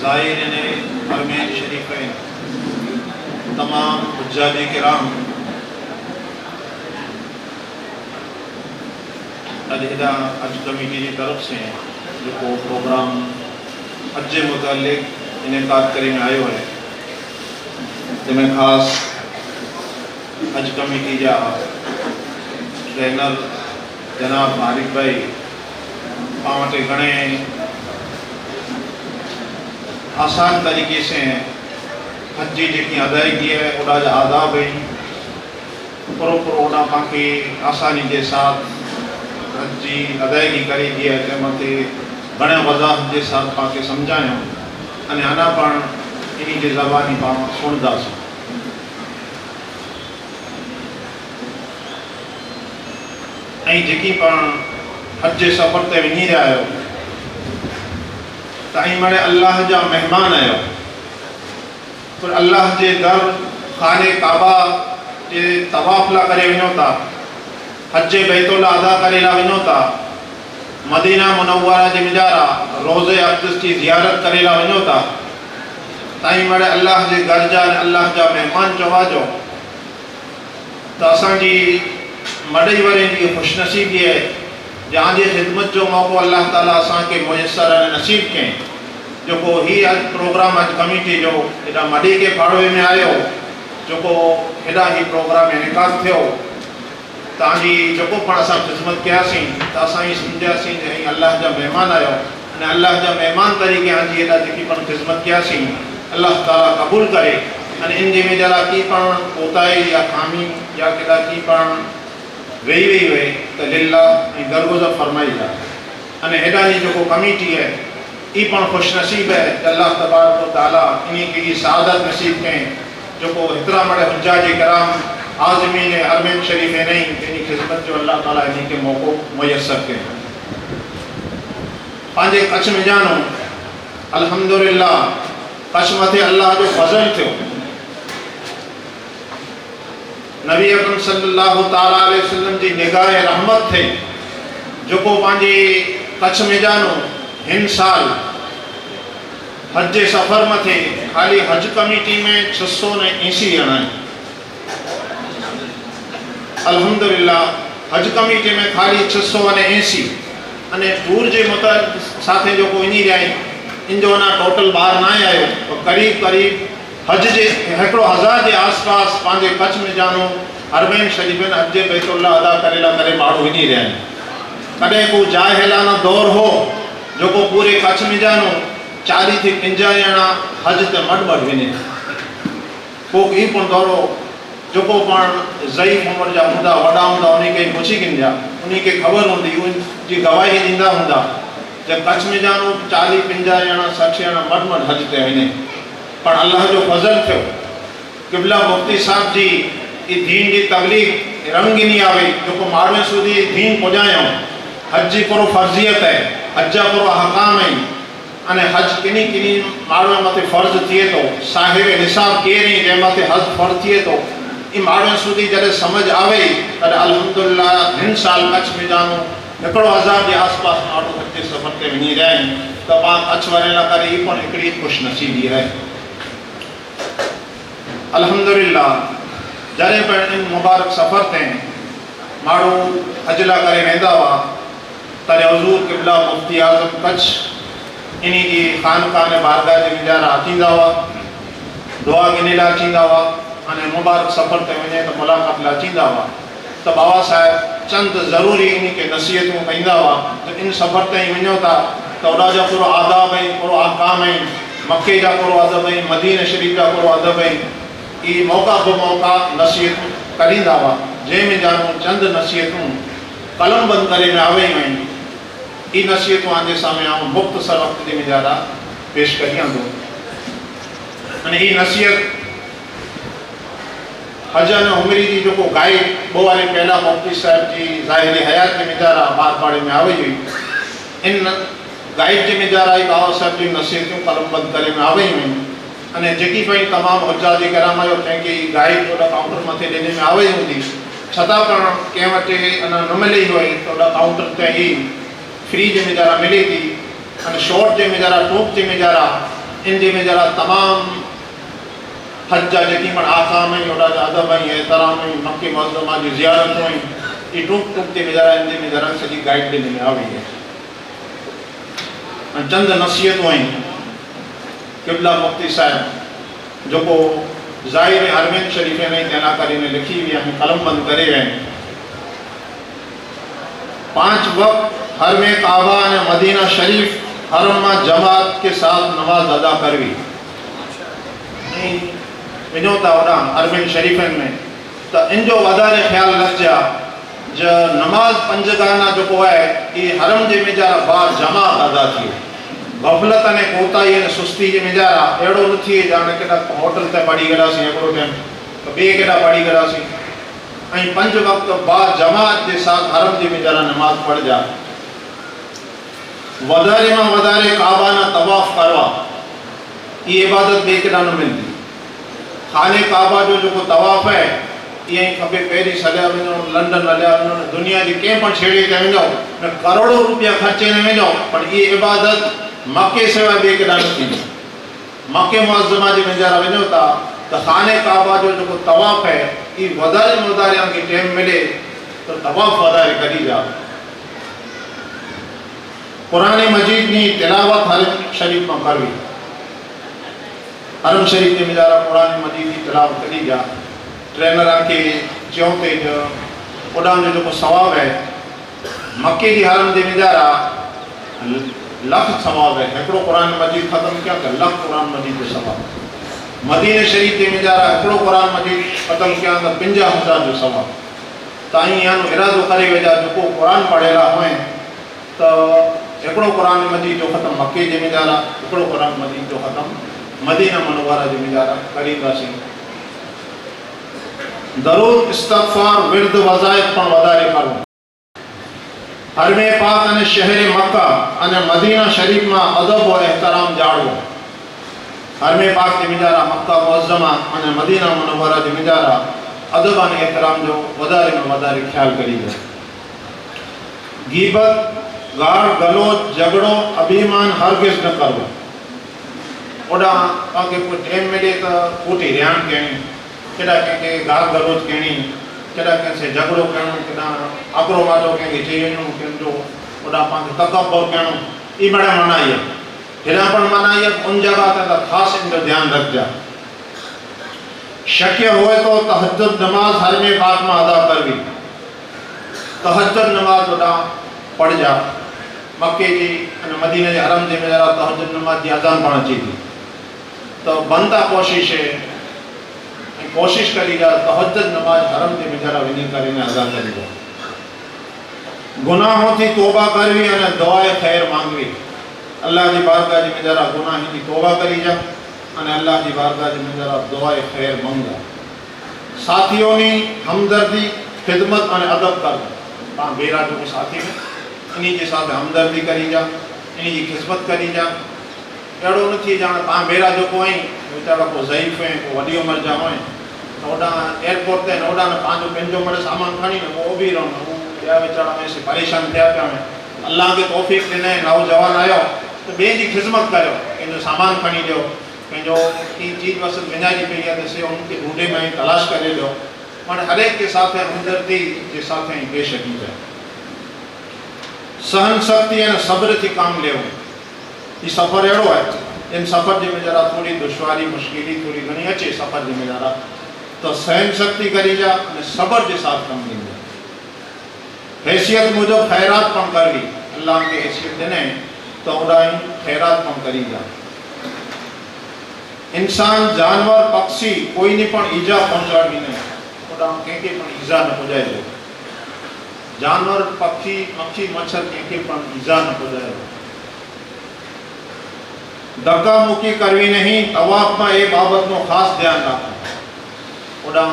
زائرین حرمین شریفین، تمام حجاج کرام، الہدا حج کمیٹی کی طرف سے جو پروگرام حج متعلق انعقاد کرے میں آئے ہوئے جن میں خاص حج کمیٹی جا ٹرینر جناب مالک بھائی پاوٹے گھنے آسان طریقے سے حج جی جی ادائیگی ہے اڑا جا آداب ہیں پروپر اڑا پاکی آسانی کے ساتھ حج جی ادائیگی کرے گی ہے جمعتے گھنے وضاحت کے ساتھ پاکے سمجھائیں انہیں آنا پان انہی کے زبانی پان سن دا سو ऐं जेकी पाण हज जे सफ़र ते वञी रहिया आहियो त ऐं माणे अल्लाह जा महिमान आहियो पर अल्लाह जे दर खाने काबा जे तवाफ़ ला करे वञो था हज बैतुल्ला अदा करे ला वञो था मदीना मुनव्वरा जे मिजारा रोज़े अक़दस जी ज़ियारत करे ला वञो था ताईं माणे अल्लाह जे घर जा अल्लाह जा महिमान चवा जो त असांजी मडई वरे की खुशनसीबी है जहाँ जी खिदमत जो मौक़ो अल्लाह ताला असां के मुयसर नसीब करें जो को ही प्रोग्राम हज कमेटी जो एडा मडी के फाड़वे में आयो जो को एडा ही प्रोग्राम इनकाद थियो ताजी जो को पण असां खिदमत कियासीं त असां ही समझासीं जे अल्लाह जा मेहमान आयो ने अल्लाह जा मेहमान तरीके हाजी एडा जेकी पण खिदमत कियासीं अल्लाह ताला कबूल करे अने इन जे में जरा की पण कोताई या खामी या केडा की पण वेई वेई वे त लिल्लाह ऐं दरगुज़र फरमाई जा अने हेॾा जी जेको कमेटी है ई पण खुशनसीब है त अल्लाह तबारक व तआला इन्ही खे सआदत नसीब करें जेको हेतिरा मड़े हुज्जाज कराम आज़मीन हरमैन शरीफ़ नहीं इन्ही खिदमत जो अल्लाह ताला इन्ही खे मौक़ो मुयसर करें पंहिंजे कच्छ में जानो अल्हम्दुलिल्लाह कच्छ मथे अल्लाह जो फज़ल थियो नबी अकरम सल्लल्लाहु ताला अलैहि वसल्लम जी निगाह रहमत थे जो को पांजे कच्छ में जानो हिन साल हज जे सफ़र में थे खाली हज कमेटी में 680 ॼणा अल्हम्दुलिल्लाह हज कमेटी में खाली 680 अने टूर जे साथे जो को इनी रही इन जो ना टोटल बाहर ना आयो तो करीब करीब हज जे 1000 के आसपास पांजे कच्छ में जानो हरमैन शरीफ़न हज बैतुल्ला अदा करे ला करे माण्हू वञी रहिया आहिनि कॾहिं को जाहिलाना दौर हो जो को पूरे कच्छ में जानो 40 थी 50 ॼणा हज ते मड वञे को ई पण दौरो जो को पण ज़ईफ़ उमिरि जा हूंदा वॾा हूंदा उन्ही खे पुछी किन जा उन्ही खे ख़बर हूंदी उनजी गवाही ॾींदा हूंदा जब कच्छ में जानो 40 50 ॼणा 60 ॼणा मड हज ते वञे पर अल्लाह जो फज़ल थियो क़िबला मुफ्ती साहब जी ई दीन जी तबलीग रंगिनी आवे जो को मारवे सुधी दीन पुजायो हज जी पूरो फर्जियत है हज जा पूरो अहकाम है अने हज किनी किनी मारवे मथे फर्ज थिए तो साहिब निसाब केरी जे मथे हज फर्ज थिए तो ई मारवे सुधी जरे समझ आवे त अल्हम्दुलिल्लाह हिन साल कच्छ में जानो 1000 के आसपास माण्हू हज जे सफ़र ते वञी रहिया आहिनि त पाण कच्छ वञण लाइ करे ई पण हिकिड़ी खुशनसीबी है अल्हम्दुलिल्लाह जरे पर इन मुबारक सफ़र ते माण्हू हज ला करे वेंदा हुआ तॾहिं हुज़ूर क़िबला मुफ्ती आज़म कच्छ इन्ही जी ख़ानकाह ने बारगाह जे मिजारा अचींदा हुआ दुआ गिने लाइ अचींदा हुआ अने मुबारक सफ़र ते वञे त मुलाक़ात लाइ अचींदा हुआ त बाबा साहिब चंद ज़रूरी इन्ही खे नसीहतूं कंदा हुआ त इन सफ़र ते वञो था त उॾा जा पूरो आदाब ऐं पूरो अहकाम ऐं मके जा पूरो अदब ऐं मदीना शरीफ़ जा पूरो अदब ऐं ई मौक़ा बि मौक़ा नसीहतूं करींदा हुआ जंहिंमें जानो चंद नसीहतूं कलम बंदि करे में आवेयूं आहिनि ई नसीहतूं आंजे साम्हूं आऊं मुख़्तसर वक़्त जे मिजारा पेश करियां थो अने ई नसीहत हज अने उमिरि जी जेको गाइड ॿ वारे पहला मुफ्ती साहिब जी ज़ाहिरी हयात जे मिजारा बार पाड़े में आवे हुई इन गाइड जे मिजारा ई बाबा साहिब जी नसीहतूं कलम बंदि करे में आवेयूं आहिनि अने जेकी पई तमाम हुज्जाज कराम जो कंहिंखे गाइड ओॾा काउंटर मथे ॾिने में आवे हूंदी छता पण कंहिं वटि अञा न मिली हुई त ओॾा काउंटर ते ई फ्री जे मिजारा मिले थी अने शॉर्ट जे मिजारा टोप जे मिजारा ان جے میں جرا تمام حج جا جتنی پن آکام ہیں اوڑا جا ادب ہیں احترام ہیں مکہ معظمہ جی زیارت ہوئیں یہ ٹوک ٹوک تے میں جرا ان جے میں جرا سجی گائیڈ دینے میں آوئی ہے چند نصیحت ہوئیں قبلہ مفتی صاحب جو کو ظاہر حرمین شریفیں نہیں تینا کری نے لکھی ہوئی ہیں قلم بند کرے ہیں 5 وقت حرم کعبہ نے مدینہ شریف حرم جماعت کے ساتھ نماز ادا کروی انہوں تا وڈا حرمین شریفن میں تو ان جو وڈارے خیال رکھ جا جو نماز پنجگانہ جو کو ہے یہ حرم جے میں جارا بار جماعت ادا تھی غفلت نے کوتاہی نے سستی جے میں جارا ایڑو نہ تھی جانے کیڑا ہوٹل تے پڑھی گڑا سی ایکڑو ٹائم تو بے کیڑا پڑھی گڑا سی ऐं 5 वक्त बाद जमात के साथ हरम जी में जरा नमाज पढ़ जा वधारे में वधारे काबा ना तवाफ करवा ये इबादत बेकड़ा न मिलती खाने काबा जो को तवाफ है ये खबे पेरिस हलिया वञो लंडन हलिया वञो दुनिया जी कंहिं पण छेड़े ते वञो न करोड़ों रुपया खर्चे न वञो पर ये इबादत मक्के सिवाय बेकड़ा न थींदी मक्के मुअज़्ज़मा जे में जरा वञो था तो खाने काबा जो तवाफ है ये वधारे में वधारे आंखे टाइम मिले तो तवाफ वधारे करी जा कुरान मजीद नी तिलावत हरम शरीफ में करवी हरम शरीफ के मिजारा कुरान मजीद की तिलावत करी जा ट्रेनर आंखे चौथे जो उड़ान जो सवाब है मक्के की हरम के मिजारा लख सवाब है एकड़ो कुरान मजीद खत्म किया तो लख कुरान मजीद जो सवाब मदीने शरीफ के मिजारा एकड़ो कुरान मजीद खत्म किया तो 50,000 जो सवाब ताई यानो इरादो करे वेजा जो कुरान पढ़ेला होए तो एकड़ो कुरान मजीद जो खत्म मक्के जे मिजारा एकड़ो कुरान मजीद जो खत्म मदीना मनवरा जे मिजारा करीबासी दरूद इस्तगफार विर्द वज़ाइफ पण वधारे करो हरमे पाक अने शहर मक्का अने मदीना शरीफ में अदब और एहतराम जाड़ो हरमे पाक के मिजारा मक्का मुअज़्ज़मा अने मदीना मुनव्वरा के मिजारा अदब अने एहतराम जो वधारे में वधारे ख्याल करी जाए गीबत गाड़ गलोच झगड़ो अभिमान हरगिज़ न करो ओडा पाके कोई टाइम मिले तो कोटी रियान कहनी केड़ा के गाड़ गलोच कहनी केड़ा कैसे झगड़ो कहनो केड़ा आकरो माटो के चेयनो केंदो ओडा पाके तकब्बुर कहनो ई बड़ा माना है हेरा पण माना है उन जगह का खास इन ध्यान रख जा शक्य होए तो तहज्जुद नमाज हरमे पाक में अदा करवी तहज्जुद नमाज ओडा पढ़ जा मक्के की अने मदीने के हरम जे में जरा तहज्जुद नमाज की अजान पण अची थी तो बनता कोशिश है कोशिश करी जा तहज्जुद नमाज हरम के में जरा वनी करीने अदा करी जा गुनाहों थी तौबा करवी अने दुआए खैर मांगवी अल्लाह की बारगाह में जरा गुनाह की तौबा करी जा अने अल्लाह की बारगाह में जरा दुआए खैर मांगा साथियों ने हमदर्दी खिदमत अने अदब कर पा बेरा जो साथी में इन्हीं के साथ हमदर्दी करी जा इन्हीं की खिदमत करी जा एड़ो न थी जाने पा बेरा जो कोई बेचारा को ज़ईफ है को वडी उम्र जा होए तो ओडा एयरपोर्ट ते ओडा ने पांचो पेंजो मरे सामान खणी ने वो भी रहो या बेचारा में से परेशान थिया पिया में अल्लाह के तौफीक दिने नौजवान आयो तो बे जी खिदमत करो इन सामान खणी दियो पेंजो की चीज वस्तु विञाई पई है तो से उनके ढूंढे में तलाश करे दो पर हर एक के साथ हमदर्दी के साथ पेश की जाए सहन शक्ति और सब्र थी काम ले ये सफ़र एड़ो है इन सफ़र जे में जरा थोड़ी दुश्वारी मुश्किली थोड़ी घनी अचे सफ़र जे में जरा तो सहन शक्ति करी जा सब्र के साथ कम दी जा हैसियत मुजब खैरात पण करवी अल्लाह के हैसियत देने तो उड़ाई खैरात पण करी जा इंसान जानवर पक्षी कोई नहीं पण ईजा पहुंचाड़ी नहीं उड़ा के पण ईजा न पहुंचाए जो जानवर पक्षी मक्खी मच्छर के पण ईजा न पहुंचाए धक्का मुक्की करवी नहीं तवाफ में ये बाबत नो खास ध्यान रखो उड़ा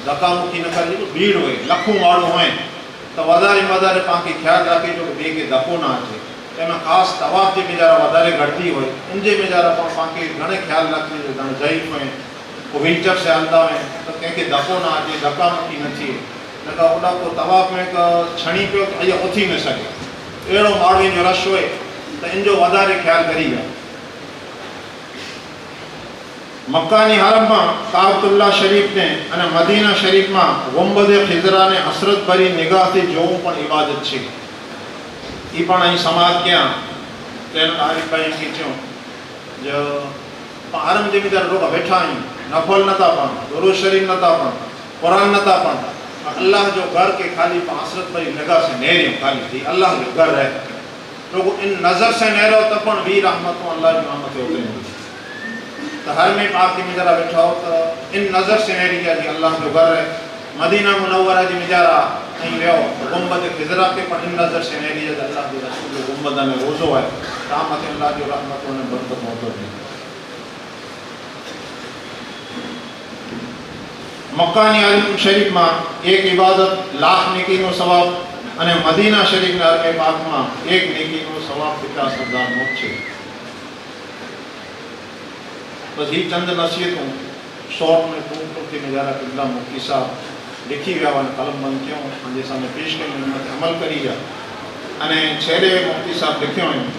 धक्का मुक्की न करवी तो भीड़ होए लखों माण्हू होए तो वधारे वधारे पाके ख्याल रखे जो बे के धक्को ना अचे एम खास तवाफ जे में जरा वधारे घटती होए उनजे में जरा पाके घणे ख्याल रखे जो घणे ज़ईफ होए को व्हीलचेयर से हलता है तो कंहिंखे धक्को ना अचे धक्का मुक्की न थिए न का ओॾा को तवाफ में का छणी पियो तो इहो उथी न सघे अहिड़ो माण्हुनि जो रश होए तो इन जो वधारे ख्याल करी विया મક્કાની હરમમાં કાબતુલ્લાહ શરીફને અને મદીના શરીફમાં ગુંબદે ખિઝરાને હસરતભરી નિગાહથી જોવું પણ ઇબાદત છે. એ પણ અહીં સમાજ ક્યાં તેનો આરીફભાઈ એમ કીધું જો હરમ જમીદાર લોકો બેઠા અહીં નફલ નતા પણ દુરૂદ શરીફ નતા પણ कुरान नता पण अल्लाह जो घर के खाली हसरत भरी निगाह से नेरियो खाली थी अल्लाह जो घर है तो इन नजर से नेरो तो पण भी रहमतों अल्लाह की रहमत होते हैं. तो हर में पाक की मिजारा बैठा हो तो इन नजर से नेरी गया जी अल्लाह जो घर है. मदीना मुनव्वरा जी मिजारा नहीं रहो तो गुंबद खिजरा के पण इन नजर से नेरी है अल्लाह के रसूल जो गुंबद में रोजो है रहमत अल्लाह जो रहमतों ने बरकत होतो है. મક્કાની હરમ શરીફમાં એક ઇબાદત લાખ નેકીનો સવાબ અને મદીના શરીફના હરમે પાકમાં એક નેકીનો સવાબ 50,000 મોક્ષ છે. બસ ही चंद नसीहतूं शॉर्ट में टूक के नज़ारा किबला मुफ्ती साहब लिखी विया वन कलम बंद क्यों पंहिंजे सामने पेश कई हुन ते अमल करी विया अने छेड़े मुफ्ती साहब लिखियो आहिनि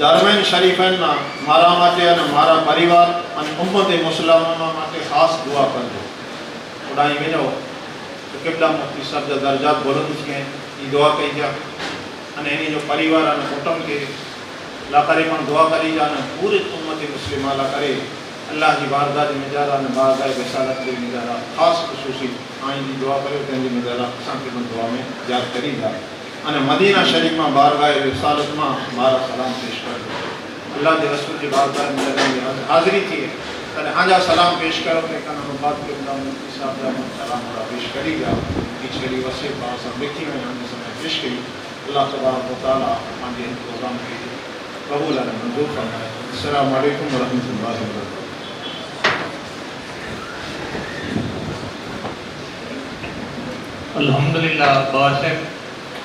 दरमियान शरीफन में मारा माटे अने मारा परिवार अने उम्मत मुसलमानों माटे खास दुआ करजो. उड़ाई मिलो तो किबला मुफ्ती साहब जा दर्जात बुलंद थिए ई दुआ कई जा अने एनी जो परिवार अने कुटुंब के ला करे पण दुआ करी जा अने पूरी उम्मत मुस्लिमा ला करे अल्लाह जी बारगाह जी मिजारा अने बारगाह रिसालत जी मिजारा खास खुसूसी आई जी दुआ करे तेजी मिजारा असां के दुआ में याद करी जा अने मदीना शरीफ में बारगाह रिसालत में मारा सलाम पेश कर अल्लाह के रसूल की बारगाह में हाजिरी थी तने हाजा सलाम पेश करो के कन बात के मुफ्ती साहब का सलाम पेश करी गया पिछली वसी बात सब लिखी में हमने समय पेश की. अल्लाह तबारक व तआला हमारे प्रोग्राम के कबूल और मंजूर फरमाए. अस्सलाम वालेकुम व रहमतुल्लाहि व बरकातहू. अल्हम्दुलिल्लाह बासिफ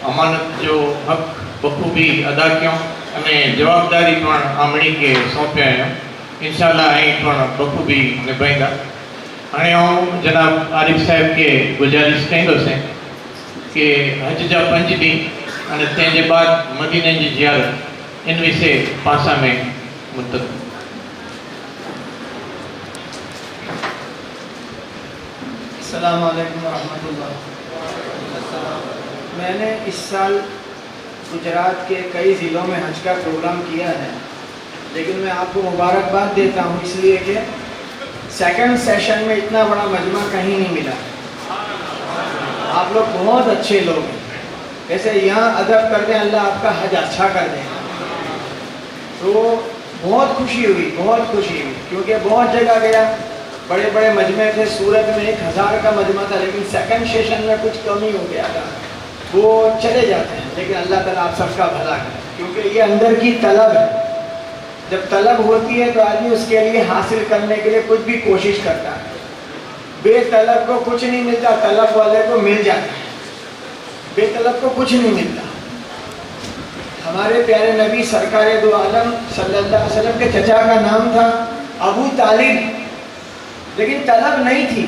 अमानत जो हक बखूबी अदा क्यों अने जवाबदारी पण आमणी के सौंप्या आहियूं इंशाअल्लाह ऐं पण बखूबी निभाईंदा. हाणे आउं जनाब आरिफ साहिब के गुजारिश कंदुसि कि हज जा 5 ॾींहं अने तंहिंजे बाद मदीने जी ज़ियारत इन विषय पासा में मुंतक़िल. अस्सलाम वालेकुम रहमतुल्लाह. मैंने इस साल गुजरात के कई ज़िलों में हज का प्रोग्राम किया है, लेकिन मैं आपको मुबारकबाद देता हूँ इसलिए कि सेकंड सेशन में इतना बड़ा मजमा कहीं नहीं मिला. आप लोग बहुत अच्छे लोग हैं. कैसे यहाँ अदब कर दें अल्लाह आपका हज अच्छा कर देगा. तो बहुत खुशी हुई क्योंकि बहुत जगह गया बड़े बड़े मजमे थे. सूरत में 1000 का मजमा था लेकिन सेकंड सेशन में कुछ कमी हो गया था. वो चले जाते हैं लेकिन अल्लाह ताला आप सबका भला करे क्योंकि ये अंदर की तलब है. जब तलब होती है तो आदमी उसके लिए हासिल करने के लिए कुछ भी कोशिश करता है. बेतलब को कुछ नहीं मिलता, तलब वाले को मिल जाता है. बेतलब को कुछ नहीं मिलता. हमारे प्यारे नबी सरकार दो आलम सल्लल्लाहु अलैहि वसल्लम के चचा का नाम था अबू तालिब, लेकिन तलब नहीं थी.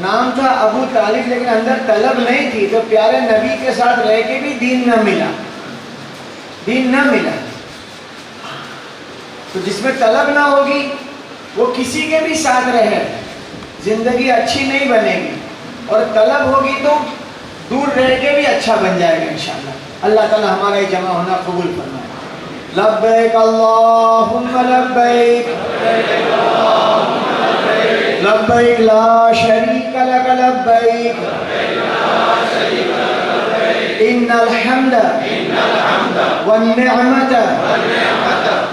नाम था अबू तालिब लेकिन अंदर तलब नहीं थी. तो प्यारे नबी के साथ रह के भी दीन न मिला. तो जिसमें तलब ना होगी वो किसी के भी साथ रहे जिंदगी अच्छी नहीं बनेगी, और तलब होगी तो दूर रह के भी अच्छा बन जाएगा इंशाअल्लाह. अल्लाह ताला हमारा ये जमा होना कबूल फरमाए. लब्बैक अल्लाहुम्मा लब्बैक लब्बैक ला शरीका लक लब्बैक इन्नल हम्द वन निअमत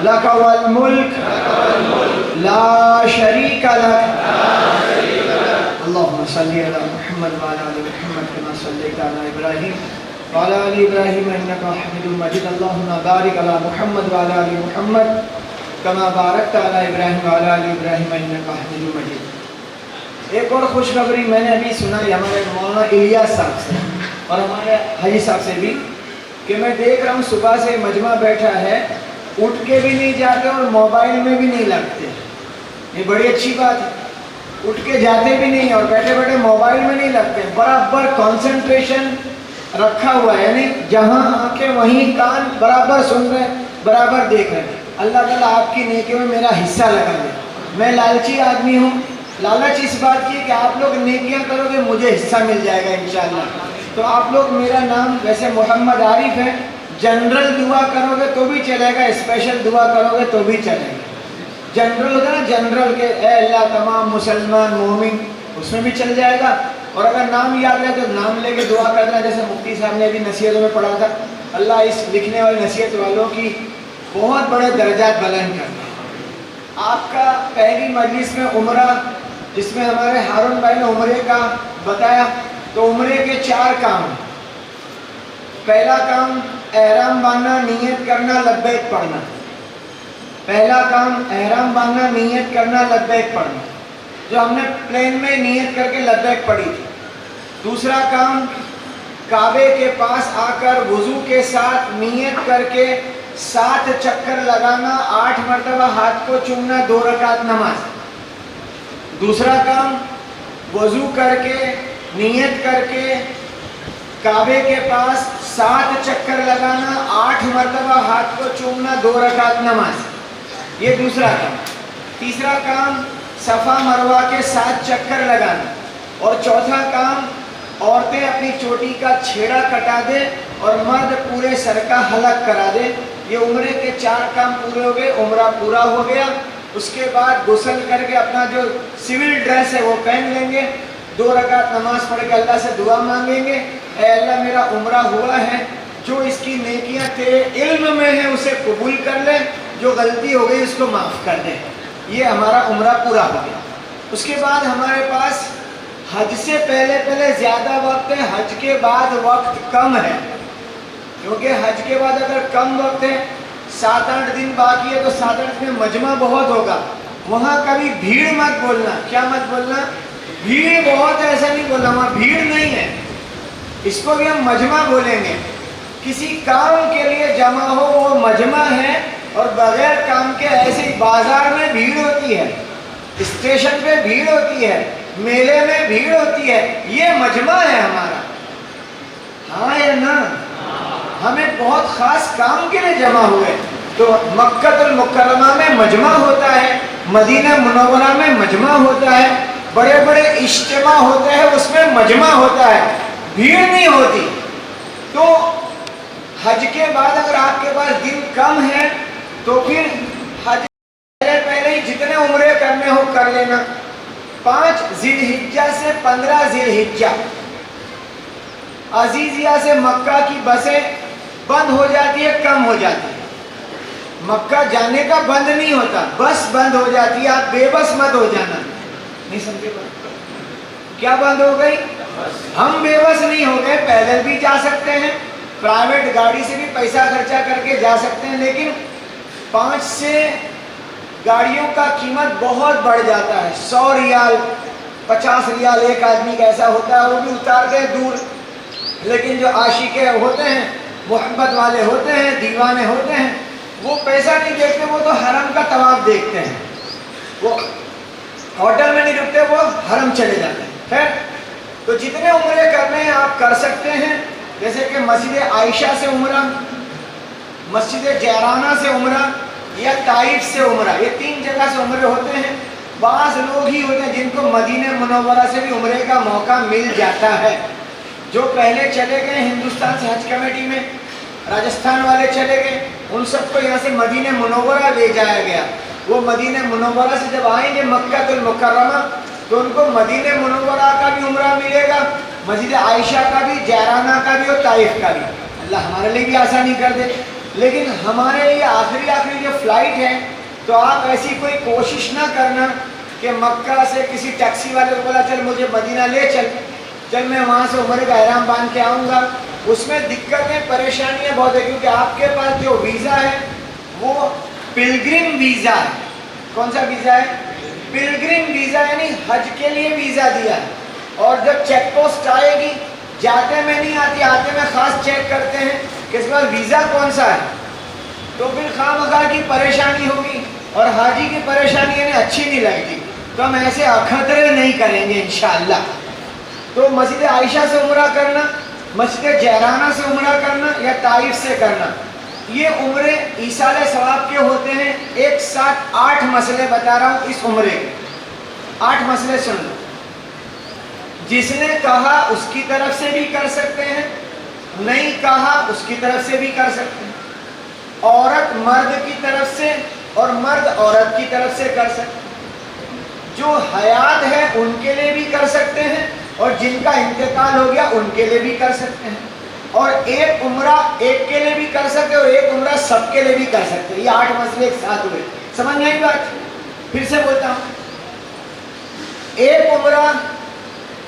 लक वल मुल्क ला शरीका लक. अल्लाहुम्मा सल्ली अला मुहम्मद व अला आलि मुहम्मद कमा सल्लैता अला इब्राहीम व अला आलि इब्राहीम इन्नका हमीदुम मजीद. अल्लाहुम्मा बारिक अला मुहम्मद व अला आलि मुहम्मद कमा बारकता अला इब्राहीम व अला आलि इब्राहीम इन्नका हमीदुम मजीद. एक और खुशखबरी मैंने अभी सुनाई हमारे मौलाना इलियास साहब से और हमारे हाजी साहब से भी कि मैं देख रहा हूँ सुबह से मजमा बैठा है, उठ के भी नहीं जाते और मोबाइल में भी नहीं लगते. ये बड़ी अच्छी बात है. उठ के जाते भी नहीं और बैठे बैठे मोबाइल में नहीं लगते. बराबर कंसंट्रेशन रखा हुआ है, यानी जहाँ आंखें वहीं कान, बराबर सुन रहे हैं, बराबर देख रहे हैं। अल्लाह ताला आपकी नेकियों में मेरा हिस्सा लगा दे। मैं लालची आदमी हूँ, लालच इस बात की कि आप लोग नेकियां करोगे मुझे हिस्सा मिल जाएगा इंशाअल्लाह। तो आप लोग, मेरा नाम वैसे मोहम्मद आरिफ है, जनरल दुआ करोगे तो भी चलेगा, स्पेशल दुआ करोगे तो भी चलेगा। जनरल होता है ना, जनरल के ए अल्लाह तमाम मुसलमान मोमिन, उसमें भी चल जाएगा। और अगर नाम याद है तो नाम लेके दुआ कर देना, जैसे मुफ्ती साहब ने भी नसीहतों में पढ़ा था। अल्लाह इस लिखने वाली नसीहत वालों की बहुत बड़े दर्जात बुलंद कर दे। आपका पहली मजलिस में उम्रा, जिसमें हमारे हारून भाई ने उम्रे का बताया, तो उम्रे के 4 काम। पहला काम एहराम बांधना, नीयत करना, लब्बैक पढ़ना। पहला काम एहराम बांधना, नीयत करना, लब्बैक पढ़ना, जो हमने प्लेन में नीयत करके लब्बैक पढ़ी थी। दूसरा काम काबे के पास आकर वुजू के साथ नीयत करके 7 चक्कर लगाना, 8 मरतबा हाथ को चूमना, 2 रकात नमाज। दूसरा काम वुजू करके नीयत करके काबे के पास 7 चक्कर लगाना, 8 मरतबा हाथ को चूमना, 2 रकात नमाज। ये दूसरा काम। तीसरा काम सफ़ा मरवा के 7 चक्कर लगाना। और चौथा काम औरतें अपनी चोटी का छेड़ा कटा दे और मर्द पूरे सर का हलक करा दे। ये उम्रे के 4 काम पूरे हो गए, उम्रा पूरा हो गया। उसके बाद गुस्ल करके अपना जो सिविल ड्रेस है वो पहन लेंगे, 2 रकात नमाज पढ़ के अल्लाह से दुआ मांगेंगे, ऐ अल्लाह मेरा उम्रा हुआ है, जो इसकी नेकियां तेरे इल्म में है उसे कबूल कर ले, जो गलती हो गई उसको माफ़ कर दे। ये हमारा उम्रा पूरा हो गया। उसके बाद हमारे पास हज से पहले ज़्यादा वक्त है, हज के बाद वक्त कम है। क्योंकि हज के बाद अगर कम वक्त है, 7-8 दिन बाकी है, तो 7-8 में मजमा बहुत होगा। वहाँ कभी भीड़ मत बोलना। क्या मत बोलना? भीड़ बहुत है ऐसा नहीं बोलना, वहाँ भीड़ नहीं है। इसको भी हम मजमा बोलेंगे। किसी काम के लिए जमा हो वो मजमा है, और बगैर काम के ऐसे ही बाजार में भीड़ होती है, स्टेशन पे भीड़ होती है, मेले में भीड़ होती है, ये मजमा है हमारा। हाँ या ना? हमें बहुत खास काम के लिए जमा हुए। तो मक्कतुल मुकर्रमा में मजमा होता है, मदीना मुनव्वरा में मजमा होता है, बड़े बड़े इज्तिमा होते हैं उसमें मजमा होता है, भीड़ नहीं होती। तो हज के बाद अगर आपके पास दिन कम है तो फिर हज पहले ही जितने उम्रे करने हो कर लेना। 5 जिलहिज्जा से 15 जिलहिज्जा अजीजिया से मक्का की बसें बंद हो जाती है, कम हो जाती है। मक्का जाने का बंद नहीं होता, बस बंद हो जाती है। आप बेबस मत हो जाना। नहीं समझे बात? क्या बंद हो गई? हम बेबस नहीं हो गए, पैदल भी जा सकते हैं, प्राइवेट गाड़ी से भी पैसा खर्चा करके जा सकते हैं, लेकिन 5 से गाड़ियों का कीमत बहुत बढ़ जाता है। 100 रियाल 50 रियाल एक आदमी का ऐसा होता है, वो भी उतारते हैं दूर। लेकिन जो आशिके होते हैं, मोहब्बत वाले होते हैं, दीवाने होते हैं, वो पैसा नहीं देखते, वो तो हरम का तवाफ देखते हैं। वो होटल में नहीं रुकते, वो हरम चले जाते हैं। खैर, तो जितने उम्रे करने हैं आप कर सकते हैं। जैसे कि मस्जिद आयशा से उम्रा, मस्जिद जैराना से उम्रा, या ताइफ से उम्रा, ये 3 जगह से उम्रे होते हैं। बाज़ लोग ही होते हैं जिनको मदीने मुनव्वरा से भी उम्रे का मौका मिल जाता है। जो पहले चले गए हिंदुस्तान से हज कमेटी में, राजस्थान वाले चले गए, उन सबको यहाँ से मदीने मुनव्वरा ले जाया गया। वो मदीने मुनव्वरा से जब आएंगे मक्कातुल मुकर्रमा, तो उनको मदीने मुनव्वरा का भी उम्रा मिलेगा, मस्जिद आयशा का भी, जैराना का भी और ताइफ का भी। अल्लाह हमारे लिए भी आसानी कर दे। लेकिन हमारे लिए आखिरी जो फ़्लाइट है, तो आप ऐसी कोई कोशिश ना करना कि मक्का से किसी टैक्सी वाले को बोला चल मुझे मदीना ले चल मैं वहाँ से उम्रे का एहराम बांध के आऊँगा। उसमें दिक्कतें परेशानियाँ बहुत है, क्योंकि आपके पास जो वीज़ा है वो पिलग्रिम वीज़ा है। कौन सा वीज़ा है? पिलग्रिम वीज़ा, यानी हज के लिए वीज़ा दिया है। और जब चेक पोस्ट आएगी, जाते में नहीं आती, आते में ख़ास चेक करते हैं कि इस बार वीज़ा कौन सा है, तो फिर खामखा की परेशानी होगी और हाजी की परेशानी यानी अच्छी नहीं लगती। तो हम ऐसे अखतरे नहीं करेंगे इंशाअल्लाह। तो मस्जिद आयशा से उम्रा करना, مسجد جعرانہ سے عمرہ کرنا یا طائف سے کرنا، یہ عمرے ایصال ثواب کے ہوتے ہیں۔ ایک ساتھ 8 مسئلے بتا رہا ہوں اس عمرے کے، 8 مسئلے سن لو۔ جس نے کہا اس کی طرف سے بھی کر سکتے ہیں، نہیں کہا اس کی طرف سے بھی کر سکتے ہیں، عورت مرد کی طرف سے اور مرد عورت کی طرف سے کر سکتے ہیں، جو حیات ہے ان کے لیے بھی کر سکتے ہیں اور جن کا انتقال ہو گیا ان کے لیے بھی کر سکتے ہیں، اور ایک عمرہ ایک کے لیے بھی کر سکتے اور ایک عمرہ سب کے لیے بھی کر سکتے ہیں۔ یہ 8 مسئلے ایک ساتھ ہوئے، سمجھ نہیں بات؟ پھر سے بولتا ہوں، ایک عمرہ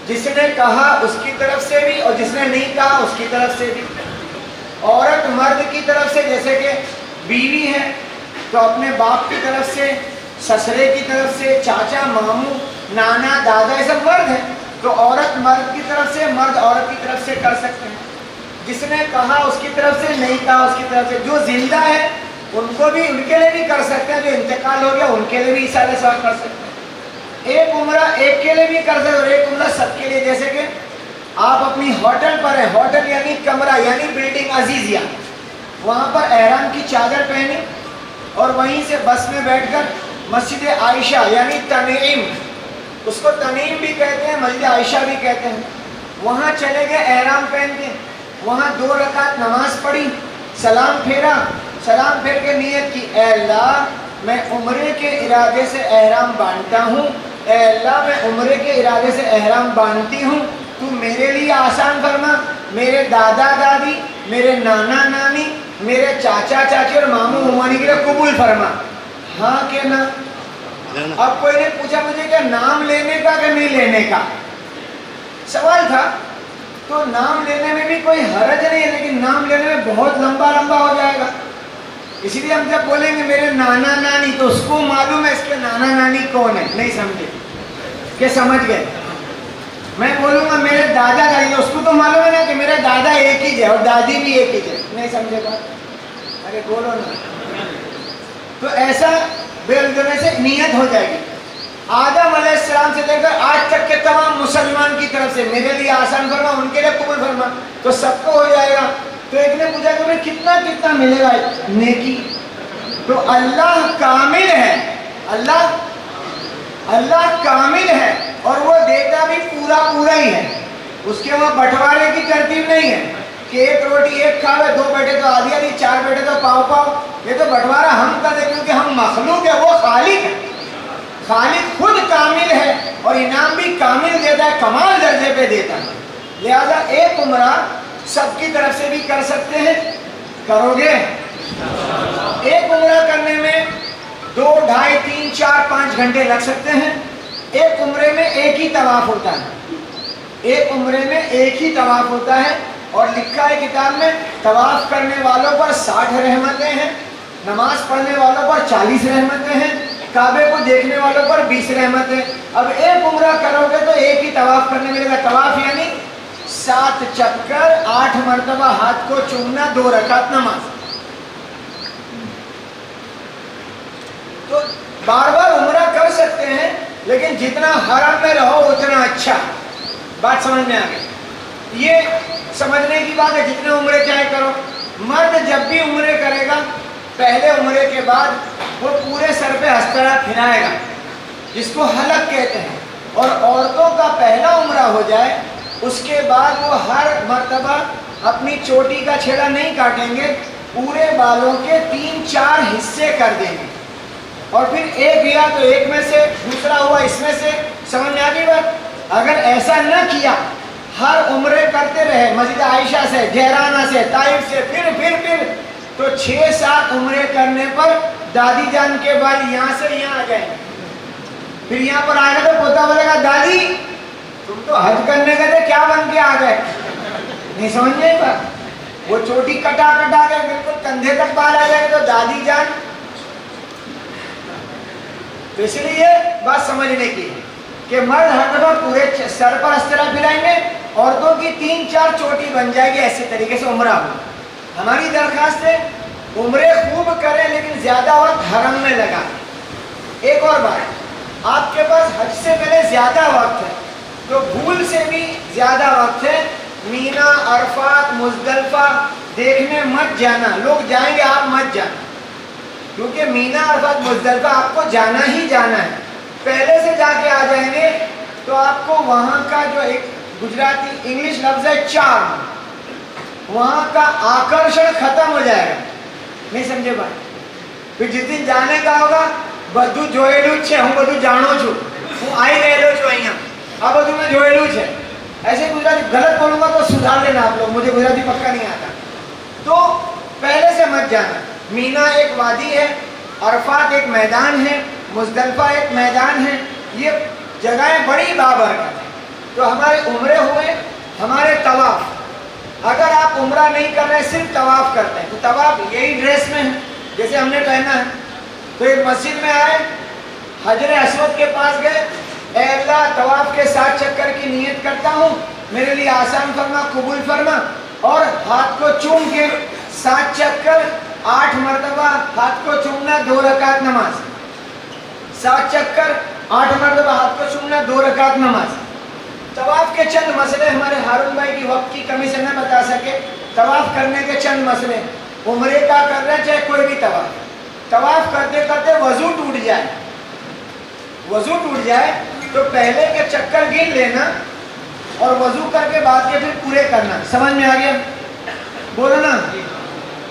جس نے کہا اس کی طرف سے بھی اور جس نے نہیں کہا اس کی طرف سے بھی، عورت مرد کی طرف سے، جیسے کہ بیوی ہے تو اپنے باپ کی طرف سے، سسرے کی طرف سے، چاچا، ماموں، نانا، دادا، یہ سب مرد ہیں، تو عورت مرد کی طرف سے، مرد عورت کی طرف سے کر سکتے ہیں۔ جس نے کہا اس کی طرف سے، نہیں کہا اس کی طرف سے، جو زندہ ہے ان کو بھی، ان کے لیے بھی کر سکتے ہیں، جو انتقال ہو گیا ان کے لیے بھی ایصال ثواب کر سکتے ہیں۔ ایک عمرہ ایک کے لیے بھی کر سکتے اور ایک عمرہ سب کے لیے، جیسے کہ آپ اپنی ہوٹل پر ہیں، ہوٹل یعنی کمرہ یعنی بلڈنگ عزیزیہ، وہاں پر احرام کی چادر پہنی اور وہیں سے بس میں بیٹھ کر مسجد عائشہ یعنی تنعیم، اس کو تنعیم بھی کہتے ہیں، مسجد عائشہ بھی کہتے ہیں، وہاں چلے گئے احرام پہن کے، وہاں 2 رکعت نماز پڑھی، سلام پھیرا، سلام پھیر کے نیت کی، اے اللہ میں عمرے کے ارادے سے احرام باندھتا ہوں، اے اللہ میں عمرے کے ارادے سے احرام باندھتی ہوں، تو میرے لیے آسان فرما، میرے دادا دادی، میرے نانا نانی، میرے چاچا چاچی اور ماموں ممانی کے لیے قبول فرما، ہاں کہ نہ۔ اب کوئی نے پوچھا مجھے کہ نام لینے کا کہ نہیں لینے کا سوال تھا، تو نام لینے میں بھی کوئی حرج نہیں ہے، لیکن نام لینے میں بہت لمبا ہو جائے گا، اسی لیے ہم جب بولیں گے میرے نانا نانی تو اس کو معلوم ہے اس کے نانا نانی کون ہے، نہیں سمجھے کہ سمجھ گئے؟ میں بولوں گا میرے دادا دادی، اس کو تو معلوم ہے نا کہ میرے دادا ایک ہی ہے اور دادی بھی ایک ہی ہے، نہیں سمجھے بات؟ ارے بولو نا۔ تو ایسا بولنے سے نیت ہو جائے گی۔ آدم علیہ السلام سے لے کر آج تک کے تمام مسلمان کی طرف سے میرے لیے آسان فرما، ان کے لیے قبول فرما، تو سب کو ہو جائے گا۔ تو ایک نے پوچھا کہ ہمیں کتنا ملے گا نیکی؟ تو اللہ کامل ہے، اللہ کامل ہے اور وہ دیتا بھی پورا ہی ہے، اس کے وہاں بٹوارے کی ترتیب نہیں ہے کہ ایک روٹی ایک کھاوے، 2 بیٹے تو آدھی، 4 بیٹے تو پاؤ، یہ تو بٹوارا ہم کر دیں کیونکہ ہم مخلوق ہے، وہ خالق ہے، خالق خود کامل ہے اور انعام بھی کامل دیتا ہے، کمال درجے پہ دیتا ہے، لہذا ایک عمرہ سب کی طرف سے بھی کر سکتے ہیں، کرو گے؟ ایک عمرہ کرنے میں 2، 2.5، 3، 4، 5 گھنٹے لگ سکتے ہیں۔ ایک عمرے میں ایک ہی طواف ہوتا ہے، ایک عمرے میں ایک ہی طواف ہوتا ہے، اور لکھا ہے کتاب میں طواف کرنے والوں پر 60 رحمتیں ہیں، نماز پڑھنے والوں پر 40 رحمتیں ہیں، کعبے کو دیکھنے والوں پر 20 رحمتیں۔ اب ایک عمرہ کرو گے تو ایک ہی طواف کرنے ملے گا، طواف یعنی 7 چکر، 8 مرتبہ ہاتھ کو چومنا، 2 رکعت نماز۔ تو بار عمرہ کر سکتے ہیں، لیکن جتنا حرم میں رہو اتنا اچھا۔ بات سمجھ میں آ گئی؟ یہ سمجھنے کی بات ہے، جتنے عمرے چاہے کرو۔ مرد جب بھی عمرے کرے گا، پہلے عمرے کے بعد وہ پورے سر پہ ہستڑا پھرائے گا، جس کو حلق کہتے ہیں، اور عورتوں کا پہلا عمرہ ہو جائے اس کے بعد وہ ہر مرتبہ اپنی چوٹی کا چھیڑا نہیں کاٹیں گے، پورے بالوں کے 3-4 حصے کر دیں گے، اور پھر ایک لیا تو ایک میں سے، دوسرا ہوا اس میں سے۔ سمجھ میں آ گئی بات؟ اگر ایسا نہ کیا، ہر عمرے کرتے رہے مسجد عائشہ سے، جعرانہ سے، طائف سے، پھر تو 6-7 عمرے کرنے پر دادی جان کے بال یہاں سے یہاں آ جائیں گے، پھر یہاں پر آئے گا تو پوتا بولے گا دادی تم تو حج کرنے گئے تھے، کیا بن کے آ گئے؟ نہیں سمجھ میں آئی بات؟ وہ چوٹی کٹا کے بالکل کندھے تک بال آ جائے گا تو دادی جان۔ تو اس لیے بات سمجھنے کی کہ مرد ہر دفعہ پورے سر پر استرا پھرائیں گے، عورتوں کی 3-4 چوٹی بن جائے گی، ایسے طریقے سے عمرہ ہو۔ ہماری درخواست ہے عمرے خوب کریں لیکن زیادہ وقت حرم میں لگا۔ ایک اور بات، آپ کے پاس حج سے پہلے زیادہ وقت ہے تو بھول سے بھی زیادہ وقت ہے मीना, अरफात, मुजदलफा देखने मत जाना। लोग जाएंगे, आप मत जाना, क्योंकि मीना, अरफात, मुजदलफा आपको जाना ही जाना है। पहले से जाके आ जाएंगे तो आपको वहाँ का जो एक गुजराती इंग्लिश लफ्ज है चार्म, वहाँ का आकर्षण खत्म हो जाएगा। नहीं समझे भाई? फिर जिस दिन जाने का होगा, બધું જોયેલું છે, હું બધું જાણું છું, હું આવી ગયેલો છું અહીંયા, આ બધું મેં જોયેલું છે। ऐसे गुजराती गलत बोलूंगा तो सुधार लेना आप लोग, मुझे गुजराती पक्का नहीं आता। तो पहले से मत जाना। मीना एक वादी है, अरफात एक मैदान है, मुजदलफा एक मैदान है। ये जगहें बड़ी बाबरकत है। तो हमारे उम्रे हुए, हमारे तवाफ, अगर आप उम्रा नहीं कर रहे, सिर्फ तवाफ करते हैं, तो तवाफ यही ड्रेस में है जैसे हमने पहना है। तो एक मस्जिद में आए, हजर अस्वद के पास गए, ए अल्लाह तवाफ के 7 चक्कर की नियत करता हूँ, मेरे लिए आसान फरमा, कबूल फरमा। और हाथ को चूम के 7 चक्कर 8 मरतबा हाथ को चूमना, 2 रकात नमाज। 7 चक्कर 8 मरतबा हाथ को चूमना, 2 रकात नमाज। तवाफ के चंद मसले हमारे हारून भाई की वक्त की कमी से न बता सके। तवाफ करने के चंद मसले, उम्रे का कर रहे चाहे कोई भी तवाफ करते करते वजू टूट जाए, वजू टूट जाए तो पहले के चक्कर गिन लेना और वजू करके बाद के फिर पूरे करना। समझ में आ गया? बोलो ना।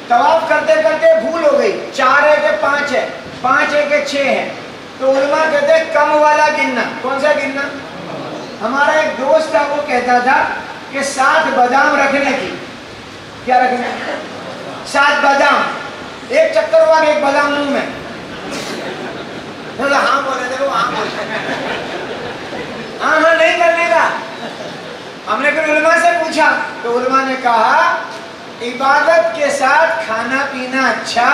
तवाफ करते करते भूल हो गई, 4 है कि 5 है, 5 है कि 6 है, तो उलमा कहते हैं कम वाला गिनना। कौन सा गिनना? हमारा एक दोस्त था, वो कहता था कि 7 बादाम रखने की। क्या रखना? 7 बादाम। एक चक्कर हुआ, एक बादाम मुंह में। हाँ बोले, देखो हाँ बोले, हाँ नहीं करने का। हमने फिर उलमा से पूछा तो उलमा ने कहा इबादत के साथ खाना पीना अच्छा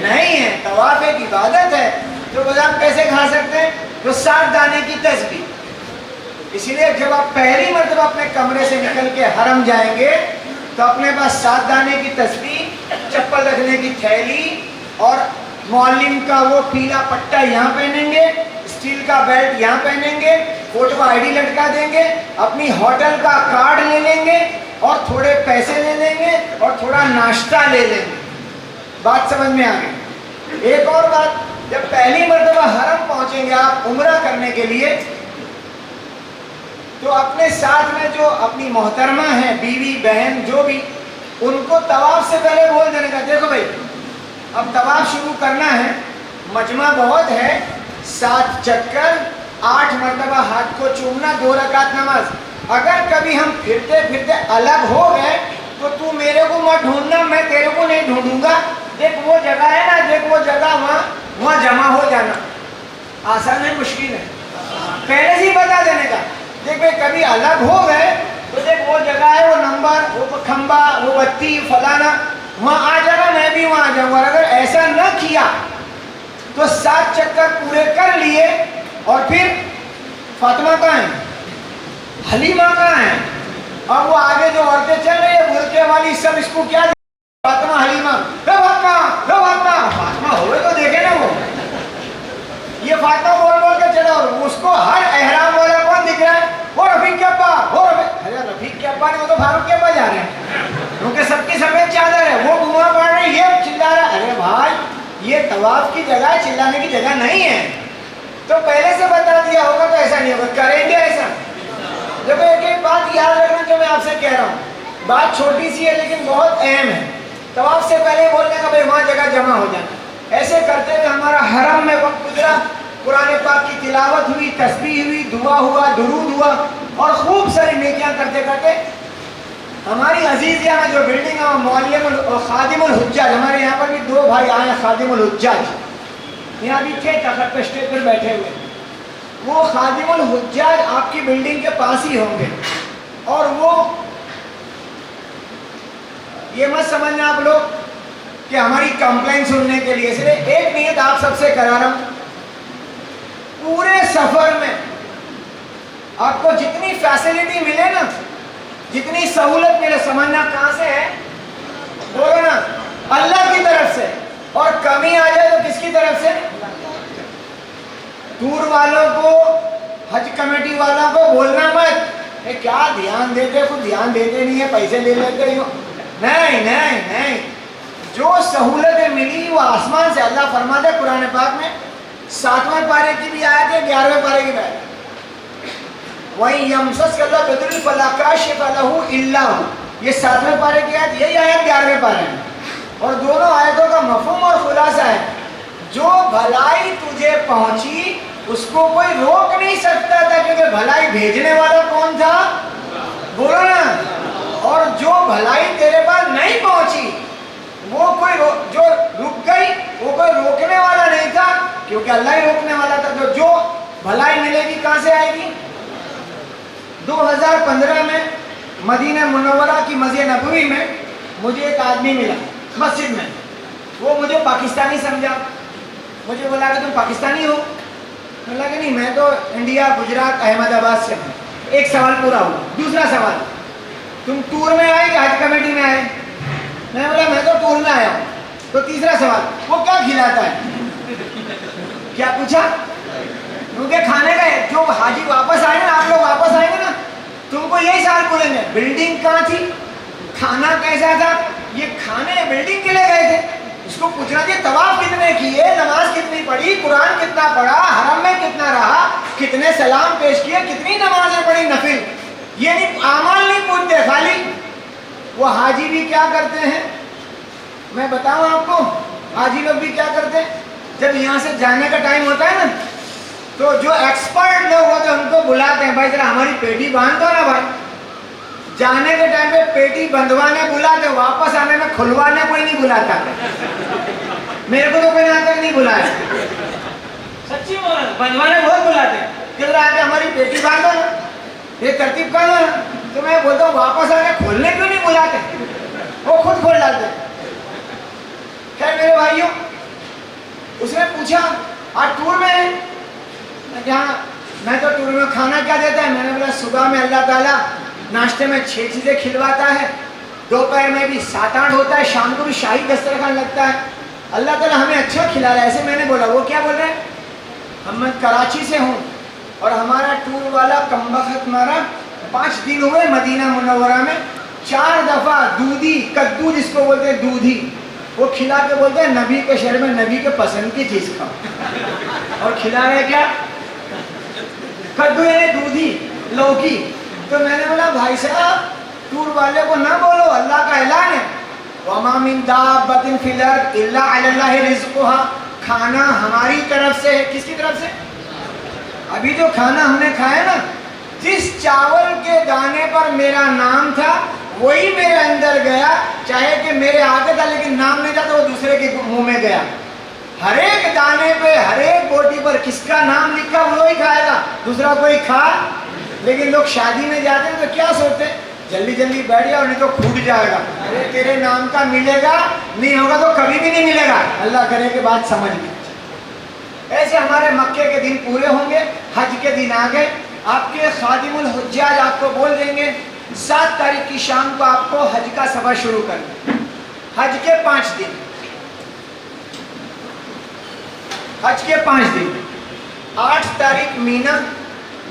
नहीं है। तवाफ एक इबादत है, तो बादाम कैसे खा सकते हैं? तो 7 दाने की तस्बीह। इसीलिए जब आप पहली मर्तबा अपने कमरे से निकल के हरम जाएंगे तो अपने पास 7 दाने की तस्बीह, चप्पल रखने की थैली और मौलिम का वो पीला पट्टा यहाँ पहनेंगे, स्टील का बेल्ट यहाँ पहनेंगे, फोटो आईडी लटका देंगे, अपनी होटल का कार्ड ले लेंगे और थोड़े पैसे ले लेंगे और थोड़ा नाश्ता ले लेंगे। बात समझ में आ गई? एक और बात, जब पहली मर्तबा हरम पहुंचेंगे आप उम्रा करने के लिए, तो अपने साथ में जो अपनी मोहतरमा है, बीवी बहन जो भी, उनको तवाफ से पहले बोल देने का, देखो भाई अब तवाफ शुरू करना है, मजमा बहुत है, 7 चक्कर 8 मरतबा हाथ को चूमना, 2 रकात नमाज। अगर कभी हम फिरते फिरते अलग हो गए तो तू मेरे को मत ढूंढना, मैं तेरे को नहीं ढूंढूंगा। देख वो जगह है ना, देख वो जगह, वहाँ जमा हो जाना। आसान है मुश्किल है? पहले से ही बता देने का। देख भाई कभी अलग हो गए तो देख वो जगह है, वो नंबर, वो खंबा, वो बत्ती फलाना, वहाँ आ जाना, मैं भी वहाँ आ जाऊँगा। अगर ऐसा न किया तो 7 चक्कर पूरे कर लिए और फिर फातिमा कहाँ है, हलीमा कहाँ है, और वो आगे जो औरतें चल रही है बुरके वाली, सब इसको क्या फातिमा हलीमा, फातिमा होए तो देखे ना वो, ये फातिमा बोल बोल के चला। और उसको हर एहराम वाला कौन दिख रहा है? वो रफीक के अब्बा, वो अरे रफीक के अब्बा नहीं, वो तो फारूक के अब्बा जा रहे हैं, क्योंकि सबकी सफेद चादर है, वो घुमा पड़ रहे, ये चिल्ला रहा। अरे भाई ये तवाफ की जगह है, चिल्लाने की जगह नहीं है। तो पहले से बता दिया होगा तो ऐसा नहीं होगा, करेंगे ऐसा। देखो एक बात याद रखना जो मैं आपसे कह रहा हूँ, बात छोटी सी है लेकिन बहुत अहम है। तवाफ से पहले बोलने का भाई वहाँ जगह जमा हो जाना। ऐसे करते हुए हमारा हरम में वक्त गुजरा, कुरान पाक की तिलावत हुई, तस्बीह हुई, दुआ हुआ, दुरूद हुआ और खूब सारी नेकियां करते करते हमारी अजीजिया में जो बिल्डिंग है मौलिम और खादिमुल हुज्जाज, हमारे यहाँ पर भी 2 भाई आए हैं खादिमुल हुज्जाज, यहाँ भी थे तखत पे स्टेज पर बैठे हुए। वो खादिमुल हुज्जाज आपकी बिल्डिंग के पास ही होंगे। और वो ये मत समझना आप लोग कि हमारी कंप्लेंट सुनने के लिए, सिर्फ एक नियत आप सबसे करा रहा हूं, पूरे सफर में आपको जितनी फैसिलिटी मिले ना, जितनी सहूलत मिले, समझना कहां से है? बोलो ना, अल्लाह की तरफ से। और कमी आ जाए तो किसकी तरफ से? टूर वालों को, हज कमेटी वालों को बोलना मत کیا دھیان دیتے, کچھ دھیان دیتے نہیں ہے, پیسے لے لیتے ہی. نہیں نہیں نہیں, جو سہولتیں ملی وہ آسمان سے. اللہ فرماتے ہیں قرآن پاک میں 7ویں پارے کی بھی آیت ہے, 11ویں پارے کی بھی آیت ہے, وَإِن يَمْسَسْكَ اللَّهُ بِضُرٍّ فَلَا كَاشِفَ لَهُ إِلَّا هُوَ. یہ 7ویں پارے کی آیت, یہی آیت 11ویں پارے میں. اور دونوں آیتوں کا مفہوم اور خلاصہ ہے, جو بھلائی تجھے پہنچی اس کو کوئی روک نہیں سکتا تھا, کیونکہ بھلائی بھیجنے والا کون تھا؟ بولو نا. اور جو بھلائی تیرے پاس نہیں پہنچی وہ کوئی جو رک گئی وہ کوئی روکنے والا نہیں تھا, کیونکہ اللہ ہی روکنے والا تھا. تو جو بھلائی ملے گی کہاں سے آئے گی؟ 2015 میں مدینہ منورہ کی مسجد نبوی میں مجھے ایک آدمی ملا مسجد میں. وہ مجھے پاکستانی سمجھا, مجھے بولا کہ تم پاکستانی ہو؟ میں بولا کہ نہیں, میں تو انڈیا, گجرات, احمد آباد سے ہوں. ایک سوال پورا ہوا. دوسرا سوال, تم ٹور میں آئے کہ حج کمیٹی میں آئے؟ میں بولا میں تو ٹور میں آیا ہوں. تو تیسرا سوال, وہ کیا کھلاتا ہے؟ کیا پوچھا؟ کیونکہ کھانے کا ہے. جو حاجی واپس آئے نا, آپ لوگ واپس آئیں گے نا, تم کو یہی سوال پوچھیں گے, بلڈنگ کہاں تھی, کھانا کیسا تھا. یہ کھانے بلڈنگ کے لیے گئے تھے, اس کو پوچھنا چاہیے طواف کتنے کیے, نماز کتنی پڑھی, قرآن کتنا پڑھا, حرم میں کتنا رہا, کتنے سلام پیش کیے, کتنی نمازیں پڑھی نفل. یہ نہیں, اعمال نہیں پوچھتے خالی. وہ حاجی بھی کیا کرتے ہیں میں بتاؤں آپ کو, حاجی لوگ بھی کیا کرتے ہیں, جب یہاں سے جانے کا ٹائم ہوتا ہے نا, تو جو ایکسپرٹ لوگ ہوتے ہیں ان کو بلاتے ہیں, بھائی ذرا ہماری پیٹی باندھ دو نا بھائی. جانے کے ٹائم پہ پیٹی بندھوانے بلاتے, واپس آنے میں کھلوانے کوئی نہیں بلاتا. میرے کو تو کوئی یہاں تک نہیں بلایا, سچی بندھوانے بہت بلاتے ہیں کہ ذرا آ کے ہماری پیٹی باندھو نا, یہ ترتیب کر دو نا. تو میں بولتا ہوں واپس آ کے کھولنے کیوں نہیں بلاتے, وہ خود کھول ڈالتے. خیر میرے بھائیوں, اس نے پوچھا آج ٹور میں ہے؟ میں تو ٹور میں کھانا کیا دیتا ہے؟ میں نے بولا صبح میں اللہ تعالیٰ ناشتے میں 6 چیزیں کھلواتا ہے, دوپہر میں بھی 7-8 ہوتا ہے, شام کو بھی شاہی دسترخوان لگتا ہے. اللہ تعالیٰ ہمیں اچھا کھلا رہا ہے. ایسے میں نے بولا. وہ کیا بول رہے ہیں, میں کراچی سے ہوں اور ہمارا ٹور والا کمبخت مارا 5 دن ہوئے مدینہ منورہ میں, 4 دفعہ دودھی کدو جس کو بولتے ہیں دودھی, وہ کھلا کے بولتے ہیں نبی کے شہر میں نبی کے پسند کی چیز کھاؤ. اور کھلا رہے کیا؟ کدو یعنی دودھی, لوکی. تو میں نے بولا بھائی صاحب ٹور والے کو نہ بولو, اللہ کا اعلان ہے وَمَا مِن دَابَّةٍ فِي الْأَرْضِ إِلَّا عَلَى اللَّهِ رِزْقُهَا. کھانا ہماری طرف سے ہے. کس کی طرف سے؟ ابھی جو کھانا ہم نے کھایا نا, جس چاول کے دانے پر میرا نام تھا وہی میرے اندر گیا, چاہے کہ میرے آگے تھا لیکن نام نہیں تھا تو وہ دوسرے کے منہ میں گیا. ہر ایک دانے پہ, ہر ایک بوٹی پر کس کا نام لکھا وہی کھائے گا, دوسرا کوئی کھا. لیکن لوگ شادی میں جاتے ہیں تو کیا سوچتے ہیں, جلدی جلدی بیٹھ جاؤ نہیں تو پھوٹ جائے گا. ارے تیرے نام کا ملے گا, نہیں ہوگا تو کبھی بھی نہیں ملے گا. اللہ کرے کہ بات سمجھ میں. ایسے ہمارے مکے کے دن پورے ہوں گے, حج کے دن آ گئے. آپ کے خادم الحجاج آپ کو بول دیں گے 7 تاریخ کی شام کو آپ کو حج کا سفر شروع کرنا. حج کے 5 دن, حج کے 5 دن, 8 تاریخ مینا,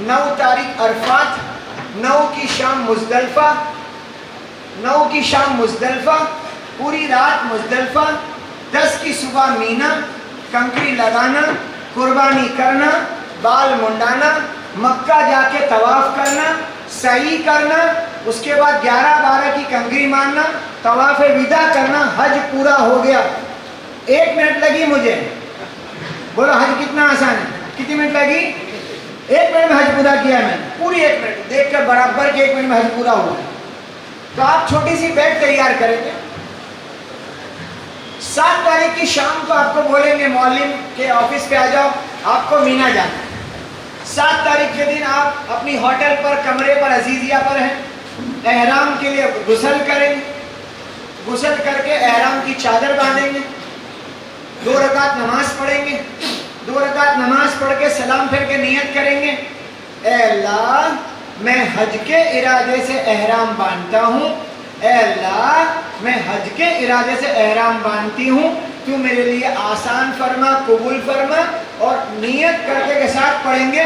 9 تاریخ عرفات, 9 کی شام مزدلفہ, 9 کی شام مزدلفہ, پوری رات مزدلفہ, 10 کی صبح مینا, کنکری لگانا, قربانی کرنا, بال منڈانا, مکہ جا کے طواف کرنا, سعی کرنا, اس کے بعد 11-12 کی کنکری مارنا, طواف وداع کرنا. حج پورا ہو گیا. 1 منٹ لگی مجھے, بولو حج کتنا آسان ہے, کتنی منٹ لگی؟ 1 منٹ میں حج پورا کیا میں, پوری 1 منٹ دیکھ کر برابر کے 1 منٹ میں حج پورا ہوا. تو آپ چھوٹی سی بیگ تیار کریں گے. 7 تاریخ کی شام کو آپ کو بولیں گے معلم کے آفس پہ آ جاؤ, آپ کو مینا جانا. 7 تاریخ کے دن آپ اپنی ہوٹل پر, کمرے پر, عزیزیہ پر ہیں, احرام کے لیے غسل کریں گے. غسل کر کے احرام کی چادر باندھیں گے, 2 رکعت نماز پڑھیں گے. 2 رکعت نماز پڑھ کے سلام پھر کے نیت کریں گے, اے اللہ میں حج کے ارادے سے احرام باندھتا ہوں, اے اللہ میں حج کے ارادے سے احرام باندھتی ہوں, تو میرے لیے آسان فرما, قبول فرما. اور نیت کرنے کے ساتھ پڑھیں گے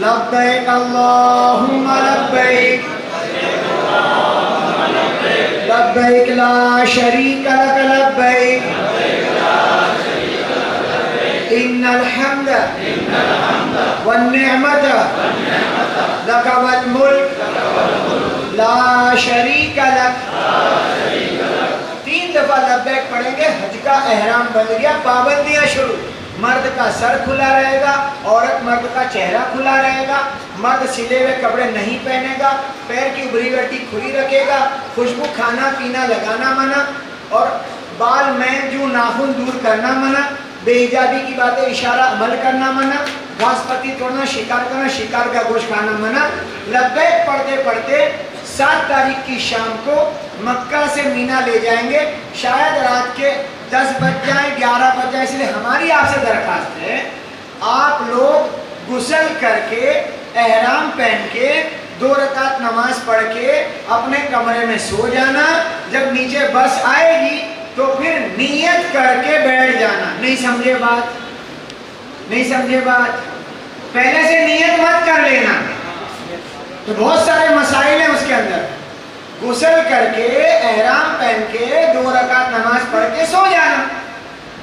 लब्बैक अल्लाहुम्मा लब्बैक लब्बैक ला शरीक लक लब्बैक इन्नल हम्द वन निअमत लक वल मुल्क ला शरीक लक। 3 दफा लब्बैक पढ़ेंगे, हज का एहराम बन गया। पाबंदियां शुरू, मर्द का सर खुला रहेगा, औरत मर्द का चेहरा खुला रहेगा, मर्द सिले हुए कपड़े नहीं पहनेगा, पैर की उभरी गड्डी खुली रखेगा, खुशबू खाना पीना लगाना मना, और बाल में जो नाखून दूर करना मना, बेहिजाबी की बातें इशारा अमल करना मना, घास पत्ती तोड़ना, शिकार करना, शिकार का गोश्त खाना मना। लब्बैक पढ़ते पढ़ते 7 तारीख की शाम को मक्का से मीना ले जाएंगे। शायद रात के 10 बज जाए, 11 बज जाए, इसलिए हमारी आपसे दरखास्त है, आप लोग गुस्ल करके एहराम पहन के 2 रकात नमाज पढ़ के अपने कमरे में सो जाना। जब नीचे बस आएगी तो फिर नियत करके बैठ जाना। नहीं समझे बात? नहीं समझे बात? पहले से नियत मत कर लेना। तो बहुत सारे मसाइल हैं उसके अंदर। गुस्ल करके एहराम पहन के 2 रकात नमाज पढ़ के सो जाना।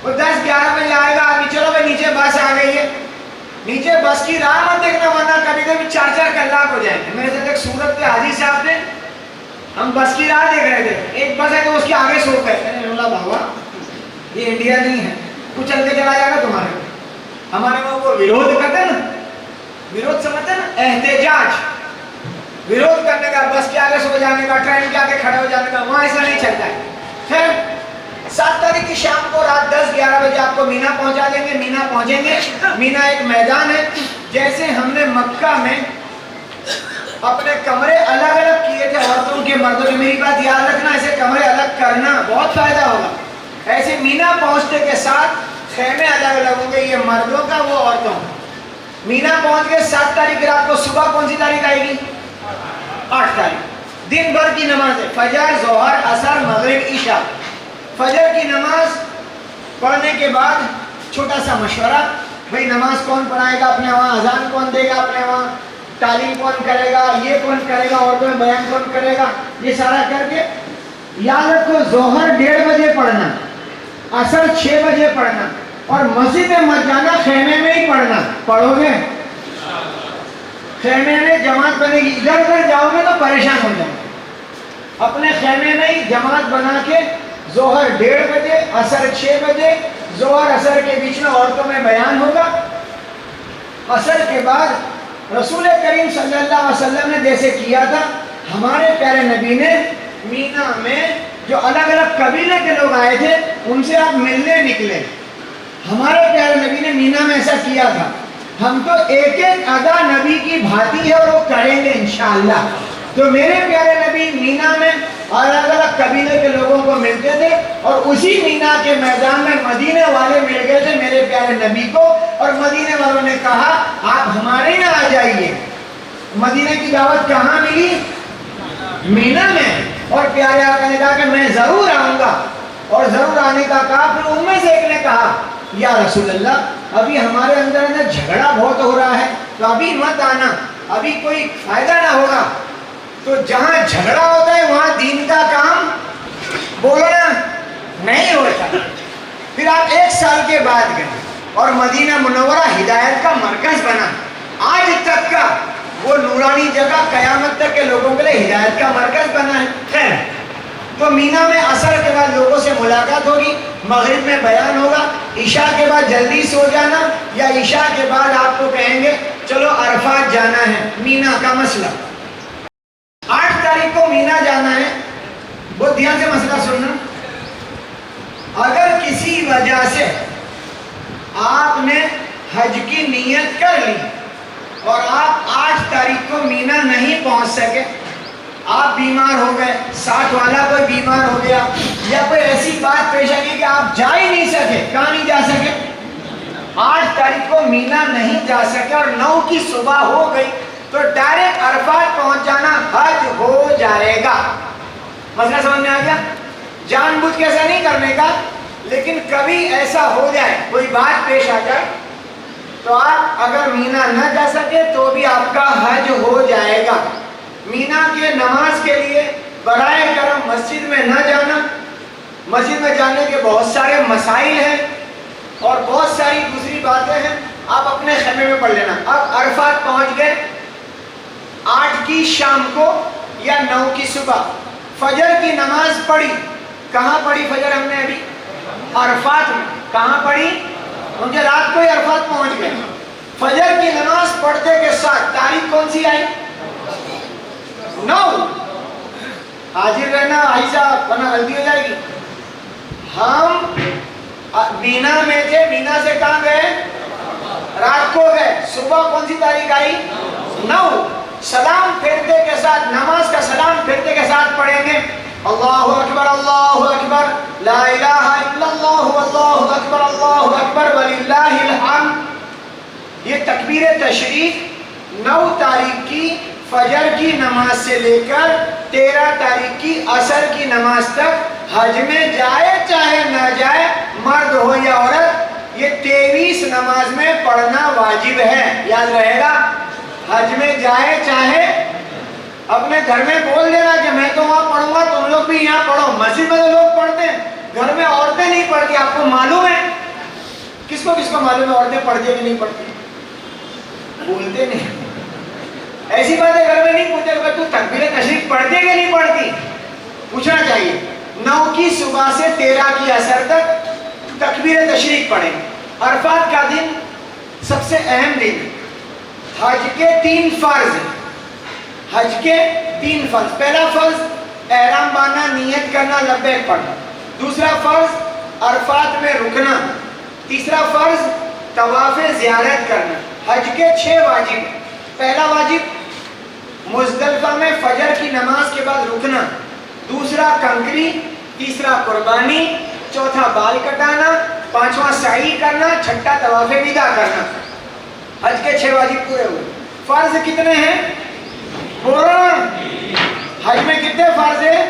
वो 10-11 बजे आएगा आदमी, चलो भाई नीचे बस आ गई है, नीचे बस की राह मत देखना, वरना कभी कभी 4-4 कलाक हो जाएंगे। मेरे साथ एक सूरत के हाजी साहब ने, हम बस की राह देख रहे थे, एक बस है तो उसके आगे सो गए। मैंने बोला बाबा ये इंडिया नहीं है, कुछ चल के चला जाएगा तुम्हारे। हमारे वहाँ वो विरोध करते ना, विरोध समझते ना, एहतजाज, विरोध करने का, बस के आगे सो जाने का, ट्रेन के आगे खड़े हो जाने का, वहाँ ऐसा नहीं चलता है। फिर 7 तारीख की शाम को रात 10-11 बजे आपको मीना पहुंचा देंगे। मीना पहुंचेंगे, मीना एक मैदान है, जैसे हमने मक्का में अपने कमरे अलग अलग किए थे औरतों के मर्दों के। मेरी बात याद रखना, ऐसे कमरे अलग करना बहुत फायदा होगा। ऐसे मीना पहुंचने के साथ खेमे अलग अलग होंगे, ये मर्दों का, वो औरतों का। मीना पहुंच के 7 तारीख रात को, सुबह कौन सी तारीख आएगी? 8 तारीख। दिन भर की नमाज है, फजर, जोहर, असर, मगरिब, ईशा। फजर की नमाज पढ़ने के बाद छोटा सा मशवरा, भाई नमाज कौन पढ़ाएगा अपने वहाँ, अजान कौन देगा अपने वहाँ, तालीम कौन करेगा, ये कौन करेगा, औरतों में बयान कौन करेगा, ये सारा करके याद रखो। जोहर 1:30 बजे पढ़ना, असर 6 बजे पढ़ना, और मस्जिद में मत जाना, खेमे में ही पढ़ना। पढ़ोगे? खेमे में जमात बनेगी, इधर उधर जाओगे तो परेशान हो जाओगे। अपने खेमे में ही जमात बना के जोहर 1:30 बजे, असर 6 बजे, जोहर असर के बीच में औरतों में बयान होगा। असर के बाद रसूल करीम सल्लल्लाहु अलैहि वसल्लम ने जैसे किया था, हमारे प्यारे नबी ने मीना में जो अलग अलग कबीले के लोग आए थे उनसे आप मिलने निकले। हमारे प्यारे नबी ने मीना में ऐसा किया था। हम तो एक एक अदा नबी की भांति है और वो करेंगे इंशाअल्लाह। तो मेरे प्यारे नबी मीना में अलग अलग कबीले के लोगों को मिलते थे, और उसी मीना के मैदान में मदीने वाले मिल गए थे मेरे प्यारे नबी को, और मदीने वालों ने कहा आप हमारे यहाँ आ जाइए। मदीने की दावत कहाँ मिली? मीना में। और प्यारे आका ने कहा कि मैं जरूर आऊंगा, और जरूर आने का कहा। फिर उनमें से एक ने कहा या रसूल अल्लाह अभी हमारे अंदर ना झगड़ा बहुत हो रहा है, तो अभी मत आना, अभी कोई फायदा ना होगा। तो जहां झगड़ा होता है वहां दीन का काम बोलना नहीं होता। फिर आप 1 साल के बाद गए और मदीना मुनव्वरा हिदायत का मरकज बना। आज तक का वो नूरानी जगह कयामत तक के लोगों के लिए हिदायत का मरकज बना है। खैर, तो मीना में असर के बाद लोगों से मुलाकात होगी, मगरिब में बयान होगा, ईशा के बाद जल्दी सो जाना, या ईशा के बाद आपको कहेंगे चलो अरफात जाना है। मीना का मसला 8 तारीख को मीना जाना है। बहुत ध्यान से मसला सुनना। अगर किसी वजह से आपने हज की नीयत कर ली और आप 8 तारीख को मीना नहीं पहुंच सके, आप बीमार हो गए, 60 वाला कोई बीमार हो गया, या कोई ऐसी बात पेश आई कि आप जा ही नहीं सके, कहाँ नहीं जा सके, 8 तारीख को मीना नहीं जा सके और 9 की सुबह हो गई, तो डायरेक्ट अरफात पहुंच जाना, हज हो जाएगा। मसला समझ में आ गया? जानबूझ के ऐसा नहीं करने का, लेकिन कभी ऐसा हो जाए, कोई बात पेश आ जाए تو آپ اگر مینا نہ جا سکے تو بھی آپ کا حج ہو جائے گا۔ مینا کے نماز کے لیے برائے کرم مسجد میں نہ جانا، مسجد میں جانے کے بہت سارے مسائل ہیں اور بہت ساری دوسری باتیں ہیں، آپ اپنے خیمے میں پڑھ لینا۔ اب عرفات پہنچ گئے، 8 کی شام کو یا 9 کی صبح فجر کی نماز پڑھی۔ کہاں پڑھی فجر ہم نے ابھی؟ عرفات میں۔ کہاں پڑھی؟ مجھے رات کو ہی عرفات پہنچ گئے۔ فجر کی نماز پڑھتے کے ساتھ تاریخ کون سی آئی؟ 9۔ حاضر رہنا بھائی صاحب ورنہ غلطی ہو جائے گی۔ ہم مینا میں تھے، مینا سے کہاں گئے؟ رات کو گئے۔ صبح کون سی تاریخ آئی؟ 9۔ سلام پھیرتے کے ساتھ، نماز کا سلام پھیرتے کے ساتھ پڑھیں گے اللہ اکبر لا الہ الا اللہ واللہ اکبر وللہ الحمد۔ یہ تکبیر تشریف 9 تاریخ کی فجر کی نماز سے لے کر 13 تاریخ کی عصر کی نماز تک حج میں جائے چاہے نہ جائے، مرد ہو یا عورت، یہ 23 نماز میں پڑھنا واجب ہے۔ یاد رہے گا، حج میں جائے چاہے، اپنے گھر میں بول دینا کہ میں تو وہاں پڑھوں گا، تم لوگ بھی یہاں پڑھو۔ مسجد میں تو لوگ پڑھتے ہیں، گھر میں عورتیں نہیں پڑھتی۔ آپ کو معلوم ہے؟ کس کو معلوم ہے عورتیں پڑھتی ہے کہ نہیں پڑھتی؟ بولتے نہیں، ایسی باتیں گھر میں نہیں پوچھتے کہ تو تکبیر تشریف پڑھتی ہے کہ نہیں پڑھتی، پوچھنا چاہیے۔ 9 کی صبح سے 13 کی عصر تک تکبیر تشریف پڑھیں۔ عرفات کا دن سب سے اہم دن۔ حج کے 3 فرض ہیں، حج کے 3 فرض۔ پہلا فرض احرام باندھنا، نیت کرنا، لبیک پڑھنا۔ دوسرا فرض عرفات میں رکنا۔ تیسرا فرض طواف زیارت کرنا۔ حج کے 6 واجب۔ پہلا واجب مزدلفہ میں فجر کی نماز کے بعد رکنا۔ دوسرا کنکری، تیسرا قربانی، چوتھا بال کٹانا، پانچواں سعی کرنا، چھٹا طواف وداع کرنا۔ حج کے 6 واجب پورے ہوئے۔ فرض کتنے ہیں؟ حج میں کتنے فرض ہیں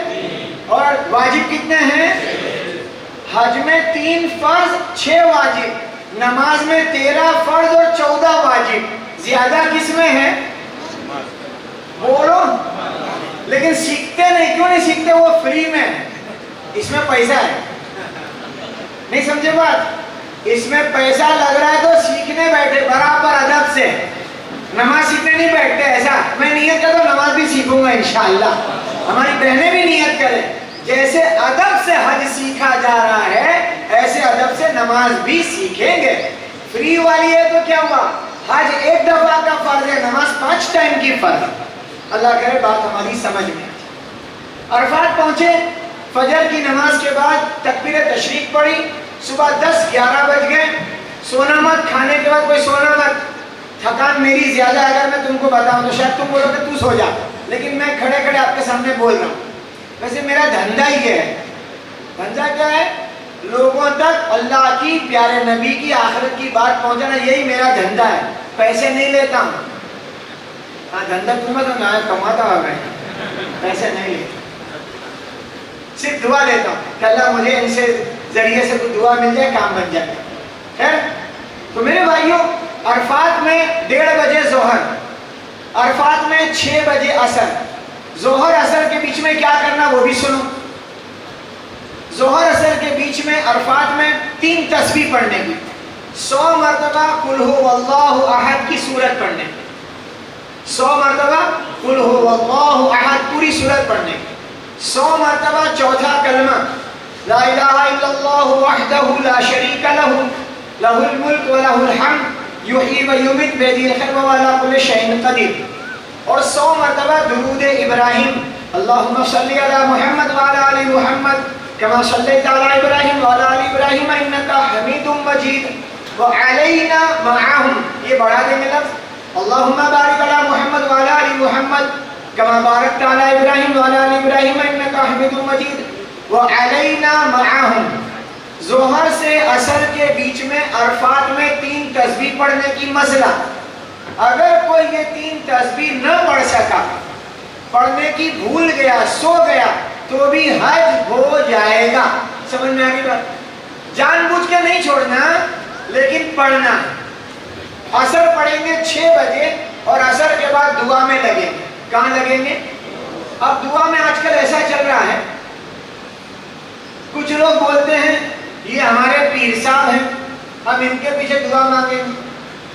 اور واجب کتنے ہیں؟ حج میں 3 فرض 6 واجب، نماز میں 13 فرض اور 14 واجب۔ زیادہ کس میں ہے؟ بولو۔ لیکن سیکھتے نہیں، کیوں نہیں سیکھتے؟ وہ فری میں، اس میں پیسہ ہے۔ نہیں سمجھے بات؟ اس میں پیسہ لگ رہا ہے تو سیکھنے بیٹھے برابر ادب سے، نماز سیکھنے نہیں بیٹھتے۔ ایسا میں نیت کرتا ہوں نماز بھی سیکھوں گا انشاءاللہ، ہماری بہنیں بھی نیت کریں۔ جیسے ادب سے حج سیکھا جا رہا ہے، ایسے ادب سے نماز بھی سیکھیں گے۔ فری والی ہے تو کیا ہوا؟ حج 1 دفعہ کا فرض ہے، نماز 5 ٹائم کی فرض۔ اللہ کرے بات ہماری سمجھ میں آئے۔ عرفات پہنچے، فجر کی نماز کے بعد تکبیر تشریق پڑھی، صبح 10-11 بج گئے۔ سونا مت، کھانے کے بعد کوئی سونا مت۔ تھکان میری زیادہ ہے، اگر میں تم کو بتاؤں تو شاید تم بولو کہ تو سو جا، لیکن میں کھڑے کھڑے آپ کے سامنے بول رہا ہوں۔ ویسے میرا دھندا ہی ہے۔ دھندا کیا ہے؟ لوگوں تک اللہ کی، پیارے نبی کی، آخرت کی بات پہنچانا، یہی میرا دھندا ہے۔ پیسے نہیں لیتا ہوں۔ ہاں دھندا تمہیں تو نہ کماتا ہوگا، پیسے نہیں لیتا، صرف دعا لیتا ہوں کہ اللہ مجھے ان سے ذریعے سے کوئی دعا مل جائے، کام بن جائے۔ خیر، تو میرے بھائیوں، عرفات میں 1:30 بجے ظہر، عرفات میں 6 بجے عصر۔ ظہر عصر کے بیچ میں کیا کرنا وہ بھی سنو۔ ظہر عصر کے بیچ میں عرفات میں 3 تسبیح پڑھنے کی، 100 مرتبہ قل هو اللہ احد کی سورت پڑھنے کی، 100 مرتبہ قل هو اللہ احد پوری سورت پڑھنے کی، 100 مرتبہ چوتھا کلمہ لا الہ الا اللہ وحدہ لا شریک لہ لہ الملک ولہ الحمد یحیی و یمیت بیدہ الخیر وہو علی کل شیء قدیر، اور 100 مرتبہ درود ابراہیم اللہم صلی علی محمد وعلی آل محمد کما صلیت علی ابراہیم وعلی آل ابراہیم انکا حمید مجید وعلینا معاہم۔ یہ بڑھا دیں گے لفظ، اللہم بارک علی محمد وعلی آل محمد کما بارکت علی ابراہیم وعلی آل ابراہیم انکا حمید مجید وعلینا معاہم۔ ظہر سے عصر کے بیچ میں عرفات میں 3 تسبیح پڑھنے کی مسئلہ۔ اگر کوئی یہ 3 تسبیح نہ پڑھ سکا، پڑھنے کی بھول گیا، سو گیا، تو بھی حج ہو جائے گا۔ سمجھ میں آگئی بات؟ جان بوجھ کے نہیں چھوڑنا، لیکن پڑھنا۔ असर पढ़ेंगे 6 बजे और असर के बाद दुआ में लगेंगे। कहाँ लगेंगे? अब दुआ में आजकल ऐसा चल रहा है, कुछ लोग बोलते हैं ये हमारे पीर साहब हैं, हम इनके पीछे दुआ मांगेंगे।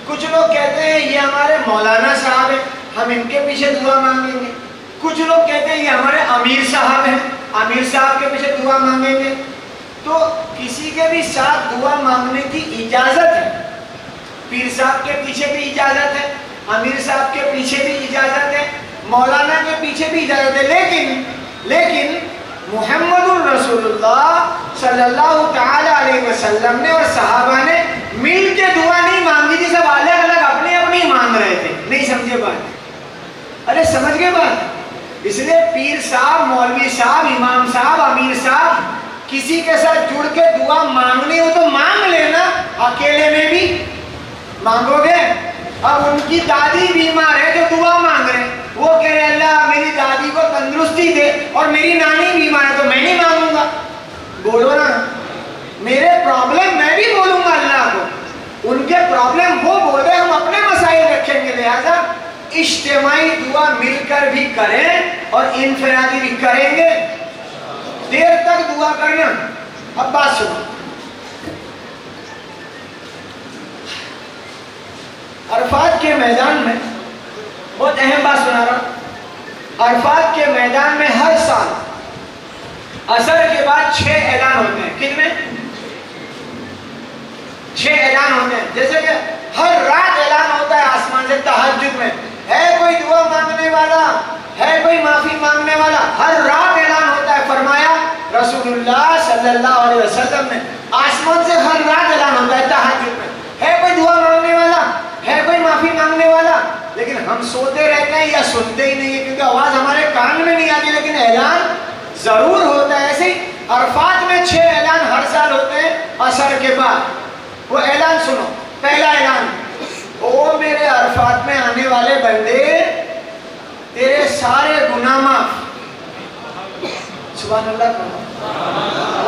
कुछ लोग कहते हैं ये हमारे मौलाना साहब हैं, हम इनके पीछे दुआ मांगेंगे। कुछ लोग कहते हैं ये हमारे अमीर साहब हैं, अमीर साहब के पीछे दुआ मांगेंगे। तो किसी के भी साथ दुआ मांगने की इजाजत है, पीर साहब के पीछे भी इजाजत है, अमीर साहब के पीछे भी इजाजत है, मौलाना के पीछे भी इजाजत है। लेकिन मुहम्मदुर रसूलुल्लाह सल्लल्लाहु तआला अलैहि वसल्लम ने और सहाबा ने मिल के दुआ नहीं मांगी थी, सब अलग अलग अपनी अपनी मांग रहे थे। नहीं समझे बात? अरे समझ गए बात? इसलिए पीर साहब, मौलवी साहब, इमाम साहब, अमीर साहब किसी के साथ जुड़ के दुआ मांगनी हो तो मांग लेना, अकेले में भी मांगोगे। अब उनकी दादी बीमार है जो दुआ मांग रहे, वो कह रहे अल्लाह मेरी दादी को तंदुरुस्ती दे, और मेरी नानी बीमार है तो मैं नहीं मांगूंगा। बोलो ना, मेरे प्रॉब्लम मैं भी बोलूंगा अल्लाह को, उनके प्रॉब्लम वो बोल रहे, हम अपने मसाइल रखेंगे। लिहाजा इज्तिमाई दुआ मिलकर भी करें और इनफरादी भी करेंगे। देर तक दुआ करना। अब बात सुनो, अरफात के मैदान में बहुत अहम बात सुना रहा हूं। अरफात के मैदान में हर साल असर के बाद 6 ऐलान होते हैं। कितने? 6 ऐलान होते हैं। जैसे कि हर रात ऐलान होता है आसमान से तहज्जुद में, है कोई दुआ मांगने वाला, है कोई माफी मांगने वाला, हर रात ऐलान होता है। फरमाया रसूलुल्लाह सल्लल्लाहु अलैहि वसल्लम ने, आसमान से हर रात ऐलान होता है तहज्जुद में, है कोई दुआ मांगने वाला, है कोई माफी मांगने वाला। लेकिन हम सोते रहते हैं या सुनते ही नहीं है, क्योंकि आवाज हमारे कान में नहीं आती, लेकिन ऐलान जरूर होता है। ऐसे ही अरफात में 6 ऐलान हर साल होते हैं असर के बाद। वो ऐलान सुनो। पहला ऐलान, ओ मेरे अरफात में आने वाले बंदे, तेरे सारे गुनाह माफ। सुभान अल्लाह।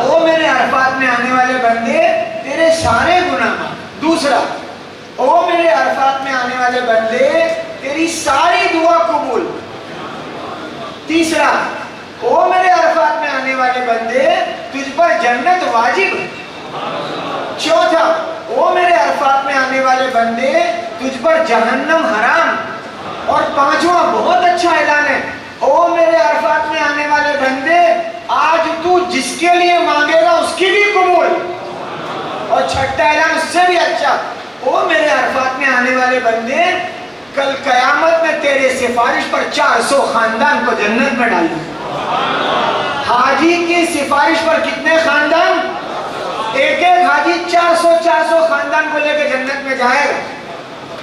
ओ मेरे अरफात में आने वाले बंदे, तेरे सारे गुनाह माफ। दूसरा, ओ मेरे अरफात में आने वाले बंदे, तेरी सारी दुआ कबूल। तीसरा, ओ मेरे अरफात में आने वाले बंदे, तुझ पर जन्नत वाजिब। चौथा, ओ मेरे अरफात में आने वाले बंदे, तुझ पर जहन्नम हराम। और पांचवा बहुत अच्छा ऐलान है, ओ मेरे अरफात में आने वाले बंदे, आज तू जिसके लिए मांगेगा उसकी भी कबूल। और छठा ऐलान उससे भी अच्छा, ओ मेरे अरफात में आने वाले बंदे, कल कयामत में तेरे सिफारिश पर 400 खानदान को जन्नत में डाल दूंगा। हाजी की सिफारिश पर कितने खानदान? एक एक हाजी 400 खानदान को लेकर जन्नत में जाएगा।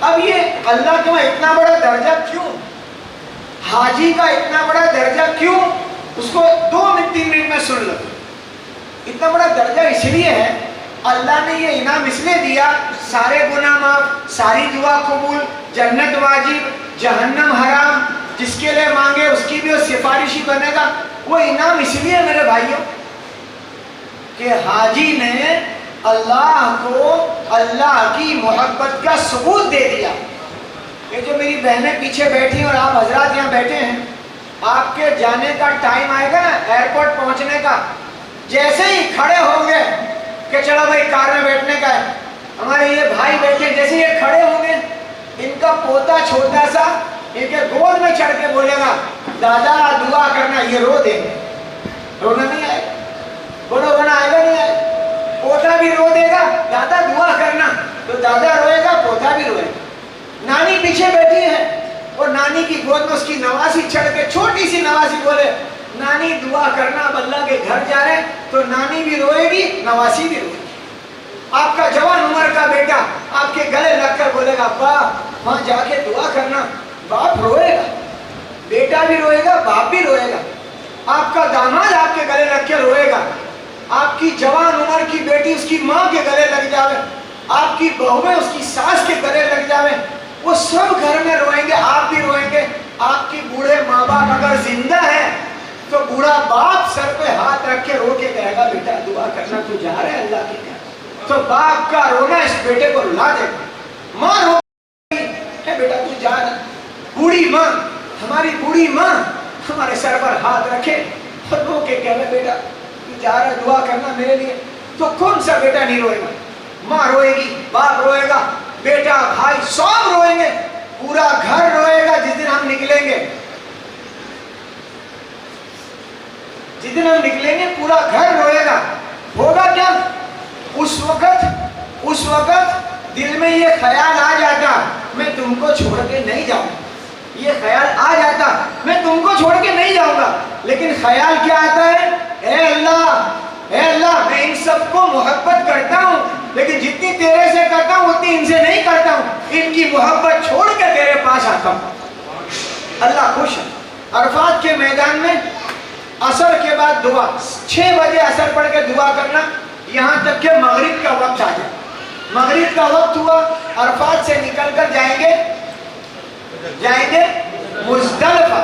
अब ये अल्लाह का इतना बड़ा दर्जा क्यों, हाजी का इतना बड़ा दर्जा क्यों, उसको 2-3 मिनट में सुन लो। इतना बड़ा दर्जा इसलिए है, अल्लाह ने ये इनाम इसलिए दिया, सारे गुनाह माफ, सारी दुआ कबूल, जन्नत वाजिब, जहन्नम हराम, जिसके लिए मांगे उसकी भी वो सिफारिशी बनेगा। वो इनाम इसलिए मेरे भाइयों कि हाजी ने अल्लाह को अल्लाह की मोहब्बत का सबूत दे दिया। ये जो मेरी बहनें पीछे बैठी और आप हजरात यहाँ बैठे हैं, आपके जाने का टाइम आएगा ना एयरपोर्ट पहुंचने का, जैसे ही खड़े होंगे कि चलो भाई कार में बैठने का है, हमारे ये भाई बैठे, जैसे ये खड़े होंगे, इनका पोता छोटा सा इनके गोद में चढ़ के बोलेगा दादा दुआ करना, ये रो देंगे। रोना नहीं आएगा? बोलो रोना आएगा नहीं आएगा? पोता भी रो देगा दादा दुआ करना, तो दादा रोएगा, पोता भी रोएगा। नानी पीछे बैठी है और नानी की गोद में उसकी नवासी चढ़ के, छोटी सी नवासी बोले नानी दुआ करना, अब अल्लाह के घर जा रहे, तो नानी भी रोएगी, नवासी भी रोएगी। आपका जवान उम्र का बेटा आपके गले लगकर बोलेगा अब्बा वहां जाके दुआ करना, बाप रोएगा, बेटा भी रोएगा, बाप भी रोएगा। आपका दामाद आपके गले लग के रोएगा, आपकी जवान उम्र की बेटी उसकी माँ के गले लग जावे, आपकी बहुएं उसकी सास के गले लग जावे, वो सब घर में रोएंगे, आप भी रोएंगे। आपकी बूढ़े माँ बाप अगर जिंदा है तो बूढ़ा बाप सर पे हाथ रख के रो के कहेगा बेटा दुआ करना, तू जा रहा है अल्लाह के घर, तो बाप का रोना इस बेटे को रुला देगा। माँ बूढ़ी माँ, हमारी बूढ़ी माँ हमारे सर पर हाथ रखे और रो के कह रहे बेटा तू जा रहा दुआ करना मेरे लिए, तो कौन सा बेटा नहीं रोएगा? माँ रोएगी, बाप रोएगा, बेटा भाई सब रोएंगे, पूरा घर रोएगा जिस दिन हम निकलेंगे। जिस दिन हम निकलेंगे पूरा घर रोएगा। होगा क्या? उस वक्त दिल में ये ख्याल आ जाता मैं तुमको छोड़ के नहीं जाऊंगा, ये ख्याल आ जाता मैं तुमको छोड़ के नहीं जाऊंगा। लेकिन ख्याल क्या आता है? ए अल्लाह मैं इन सबको मोहब्बत करता हूँ, लेकिन जितनी तेरे से करता हूँ उतनी इनसे नहीं करता हूँ, इनकी मोहब्बत छोड़ के तेरे पास आता हूँ। अल्लाह खुश है। अरफात के मैदान में असर के बाद दुआ, 6 बजे असर पढ़ के दुआ करना, यहाँ तक के मगरिब का वक्त आ जाए। मगरिब का वक्त हुआ, अरफात से निकल कर जाएंगे मुज़दलिफा।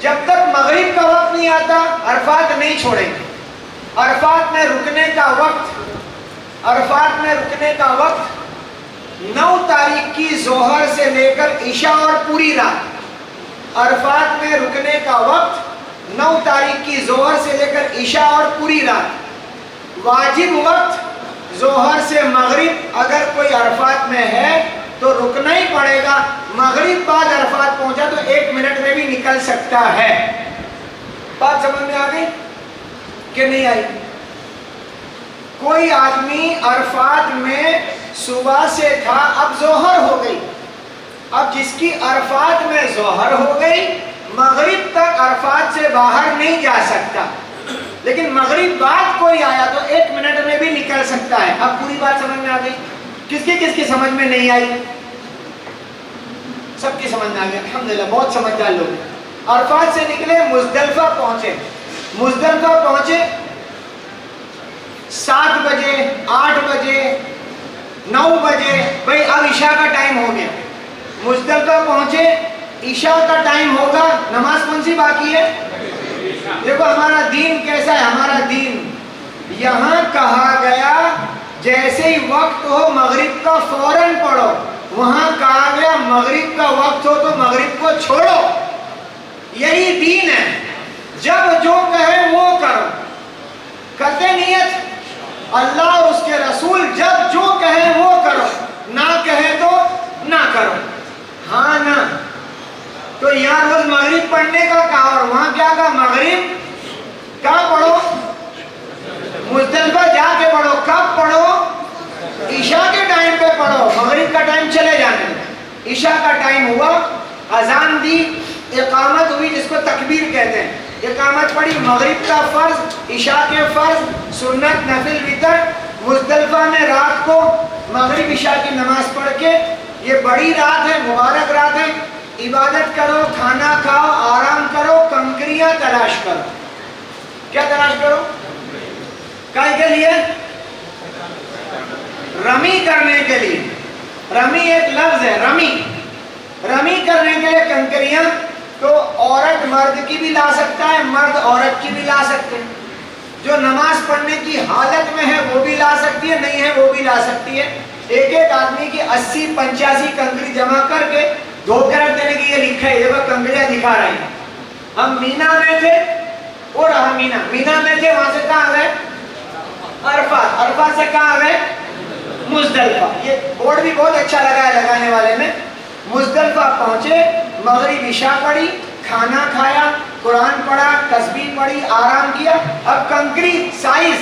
जब तक मगरिब का वक्त नहीं आता अरफात नहीं छोड़ेंगे। अरफात में रुकने का वक्त 9 तारीख की जोहर से लेकर इशा और पूरी रात। अरफात में रुकने का वक्त 9 तारीख की जोहर से लेकर इशा और पूरी रात। वाजिब वक्त जोहर से मगरिब, अगर कोई अरफात में है तो रुकना ही पड़ेगा। मगरिब बाद अरफात पहुंचा तो 1 मिनट में भी निकल सकता है। बात समझ में आ गई कि नहीं आई? कोई आदमी अरफात में सुबह से था, अब जोहर हो गई, अब जिसकी अरफात में जोहर हो गई मगरिब तक अरफात से बाहर नहीं जा सकता, लेकिन मगरिब बाद कोई आया तो 1 मिनट में भी निकल सकता है। अब पूरी बात समझ में आ गई? किसकी समझ में नहीं आई? सबकी समझ में आ गई, अल्हम्दुलिल्लाह, बहुत समझदार लोग हैं। अरफात से निकले, मुज़दलिफा पहुंचे। मुज़दलिफा पहुंचे 7 बजे, 8 बजे, 9 बजे, भाई अब ईशा का टाइम हो गया। मुज़दलिफा पहुंचे, ईशा का टाइम होगा, नमाज कौन सी बाकी है? देखो हमारा दीन कैसा है। हमारा दीन यहाँ कहा गया जैसे ही वक्त हो मगरिब का फौरन पढ़ो, वहां कहा गया मगरिब का वक्त हो तो मगरिब को छोड़ो। यही दीन है। जब जो कहे वो करो, करते नियत अल्लाह और उसके रसूल जब जो कहे वो करो, ना कहे तो ना करो। हाँ ना, तो यहाँ रोज मगरिब पढ़ने का कहा और वहां क्या कहा? मगरिब कहाँ पढ़ो? मुज़दलिफा जाके पढ़ो। कब पढ़ो? ईशा के टाइम पे पढ़ो, मगरिब का टाइम चले जाने दो। ईशा का टाइम हुआ, अजान दी, इकामत हुई जिसको तकबीर कहते हैं, इकामत पढ़ी, मगरिब का फर्ज, ईशा के फर्ज, सुन्नत, नफिल, वितर। मुज़दलिफा में रात को मगरिब ईशा की नमाज पढ़ के, ये बड़ी रात है, मुबारक रात है, इबादत करो, खाना खाओ, आराम करो, कंकरियां तलाश करो। क्या तलाश करो? काय के लिए? रमी करने के लिए। रमी एक लफ्ज है, रमी करने के लिए कंकरियां तो औरत मर्द की भी ला सकता है, मर्द औरत की भी ला सकते हैं। जो नमाज पढ़ने की हालत में है वो भी ला सकती है, नहीं है वो भी ला सकती है। एक आदमी की 80-85 कंकरी जमा करके धो के रख देने की, ये लिखा है, देखो कंकरियां दिखा रहे हैं। हम मीना में थे और हम मीना में थे, वहां से कहाँ गए? अरफात से कहाँ गए? मुज़दलिफा। ये बोर्ड भी बहुत अच्छा लगा है लगाने वाले ने। मुज़दलिफा पहुंचे, मगरिब ईशा पढ़ी, खाना खाया, कुरान पढ़ा, तस्बीह पढ़ी, आराम किया। अब कंकरी साइज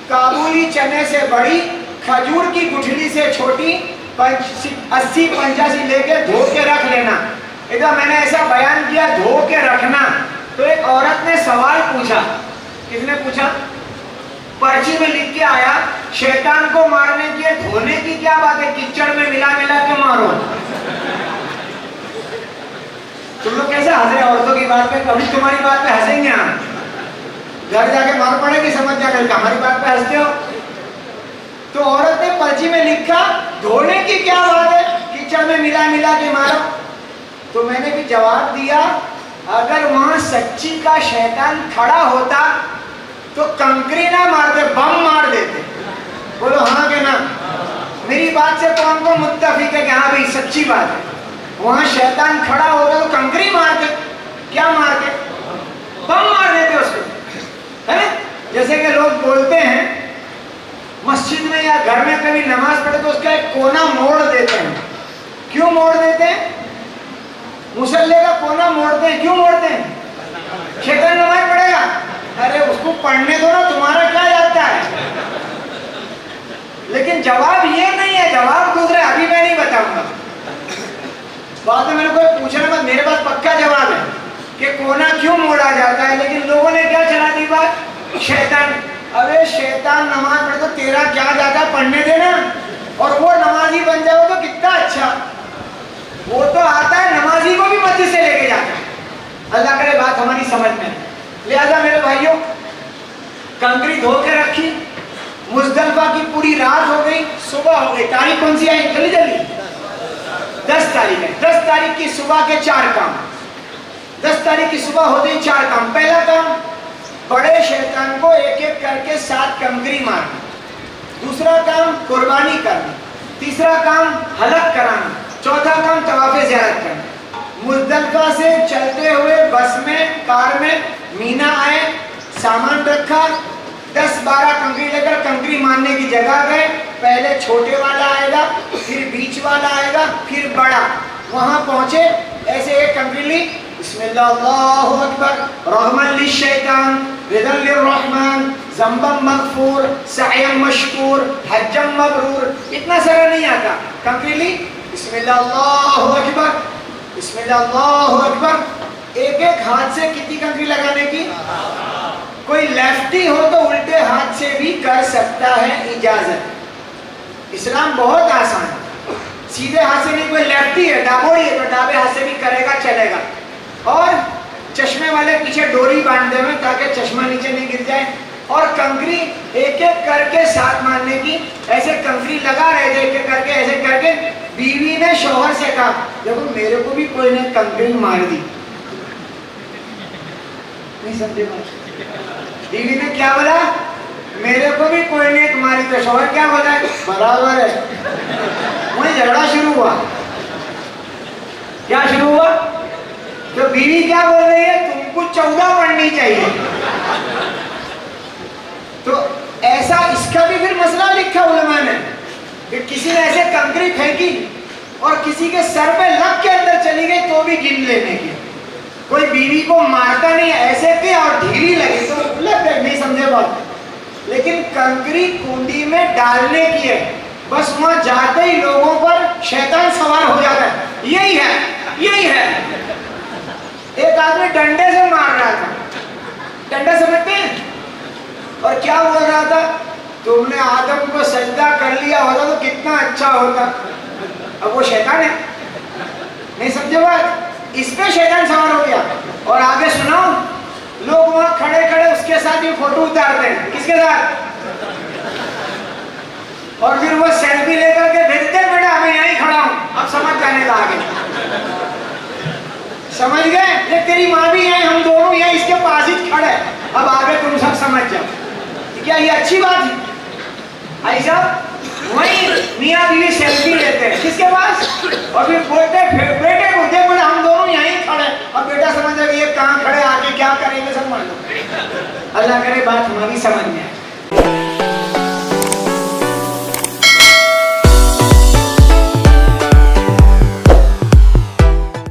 काबुली चने से बड़ी, खजूर की गुठली से छोटी, 80-85 लेके धो के रख लेना। इधर मैंने ऐसा बयान किया धो के रखना, तो एक औरत ने सवाल पूछा। किसने पूछा? पर्ची में लिख के आया, शैतान को मारने के धोने की क्या बात है, कीचड़ में मिला के मारो। तुम लोग कैसे हंस रहे औरतों की बात पे? कभी तुम्हारी बात पे हंसेंगे हम, घर जाके मार पड़ेगी, समझ जाकर हमारी बात पे हंसते हो। तो औरत ने पर्ची में लिखा धोने की क्या बात है, कीचड़ में मिला के मारो। तो मैंने भी जवाब दिया, अगर वहां सच्ची का शैतान खड़ा होता तो कंकरी ना मारते, बम मार देते। बोलो हाँ के ना? मेरी बात से कौन को मुत्तफिक है कि हाँ भाई सच्ची बात है? वहां शैतान खड़ा होगा तो कंकरी मारते, क्या मारते, बम मार देते उसको, है ना। जैसे कि लोग बोलते हैं मस्जिद में या घर में कभी नमाज पढ़े तो उसका एक कोना मोड़ देते हैं। क्यों मोड़ देते हैं? मुसल्ले का कोना मोड़ते हैं, क्यों मोड़ते हैं? शैतान नमाज पढ़ेगा, अरे उसको पढ़ने दो ना, तुम्हारा क्या जाता है। लेकिन जवाब ये नहीं है, जवाब दूसरा, अभी मैं नहीं बताऊंगा, बाद में मेरे को पूछना मत, मेरे पास पक्का जवाब है कि कोना क्यों मोड़ा जाता है। लेकिन लोगों ने क्या चला दी बात, शैतान। अबे शैतान नमाज पढ़े तो तेरा क्या जाता है, पढ़ने देना, और वो नमाजी बन जाओ तो कितना अच्छा। वो तो आता है नमाजी को भी मस्जिद से लेके जाता है। अल्लाह करे बात हमारी समझ में। लिहाजा मेरे भाइयों, कंकरी धो के रखी, मुज़दलिफा की पूरी रात हो गई, सुबह हो गई। तारीख कौन सी आई, जल्दी जल्दी, 10 तारीख है। 10 तारीख की सुबह के 4 काम, 10 तारीख की सुबह होते ही 4 काम। पहला काम, बड़े शैतान को एक एक करके 7 कंकरी मारना। दूसरा काम, कुर्बानी करना। तीसरा काम, हलक कराना। चौथा काम, तवाफ़े ज़ियारत करना। मुज़दलिफा से चलते हुए बस में, कार में मीना आए, सामान रखा, 10-12 कंकरी लेकर कंकरी मारने की जगह गए। पहले छोटे वाला आएगा, फिर बीच वाला आएगा, फिर बड़ा। वहां पहुंचे, ऐसे एक कंकरी ली, बिस्मिल्लाह अल्लाहु अकबर, रहमन लिश्शैतान, रिदन लिर्रहमान, ज़ंबम मग़फ़ूर, सअयम मशकूर, हज्जम मबरूर। इतना सारा नहीं आता। कंकरी ली, बिस्मिल्लाह अल्लाहु अकबर, बिस्मिल्लाह अल्लाहु अकबर। एक एक हाथ से कितनी कंकरी लगाने की? कोई लेफ्टी हो तो उल्टे हाथ से भी कर सकता है, इजाजत। इस्लाम बहुत आसान है, सीधे हाथ से नहीं। कोई लेफ्टी है, डाबोड़ी है, तो डाबे हाथ से भी करेगा, चलेगा। और चश्मे वाले पीछे डोरी बांधे हुए ताकि चश्मा नीचे नहीं गिर जाए। और कंकरी एक एक करके 7 मारने की। ऐसे कंकरी लगा रहे थे, एक एक करके, ऐसे करके। बीवी ने शौहर से कहा, देखो मेरे को भी कोई ने कंकरी मार दी। नहीं समझे बात? बीवी ने क्या बोला, मेरे को भी कोई ने मारी। तो शौहर क्या बोला, बराबर है। वहीं झगड़ा शुरू हुआ। क्या शुरू हुआ? तो बीवी क्या बोल रही है, तुमको 14 पढ़नी चाहिए। तो ऐसा, इसका भी फिर मसला लिखा उलमा ने कि किसी ने ऐसे कंकरी फेंकी और किसी के सर पे लग के अंदर चली गई तो भी गिन लेने की। कोई बीवी को मारता नहीं, ऐसे किया और ढीली लगी तो लग गई, नहीं समझे बात। लेकिन कंकरी कुंडी में डालने की है, बस वहां जाते ही लोगों पर शैतान सवार हो जाता है। यही है, यही है। एक आदमी डंडे से मार रहा था, डंडा समझते हैं, और क्या बोल रहा था, तुमने आदम को सजदा कर लिया होता तो कितना अच्छा होता। अब वो शैतान है, नहीं समझे बात। इस पे शैतान सवार हो गया। और आगे सुनाओ, लोग वहां खड़े खड़े उसके साथ ही फोटो उतारते हैं। किसके साथ? और फिर वो सेल्फी लेकर के भेजते हैं, बेटा मैं यहीं खड़ा हूं, अब समझ जाने का आगे। समझ गए? ये तेरी माँ भी है, हम दोनों यहाँ इसके पास ही खड़े, अब आगे तुम सब समझ जाओ। क्या ये अच्छी बात है? ऐसा वही मियाँ बीवी सेल्फी लेते हैं, किसके पास? और फिर बोलते हैं बेटे को, देख बोले हम दोनों यहीं खड़े। अब बेटा समझ जाएगा ये कहाँ खड़े, आगे क्या करेंगे सब मान लो। अल्लाह करे बात हमारी समझ में आए।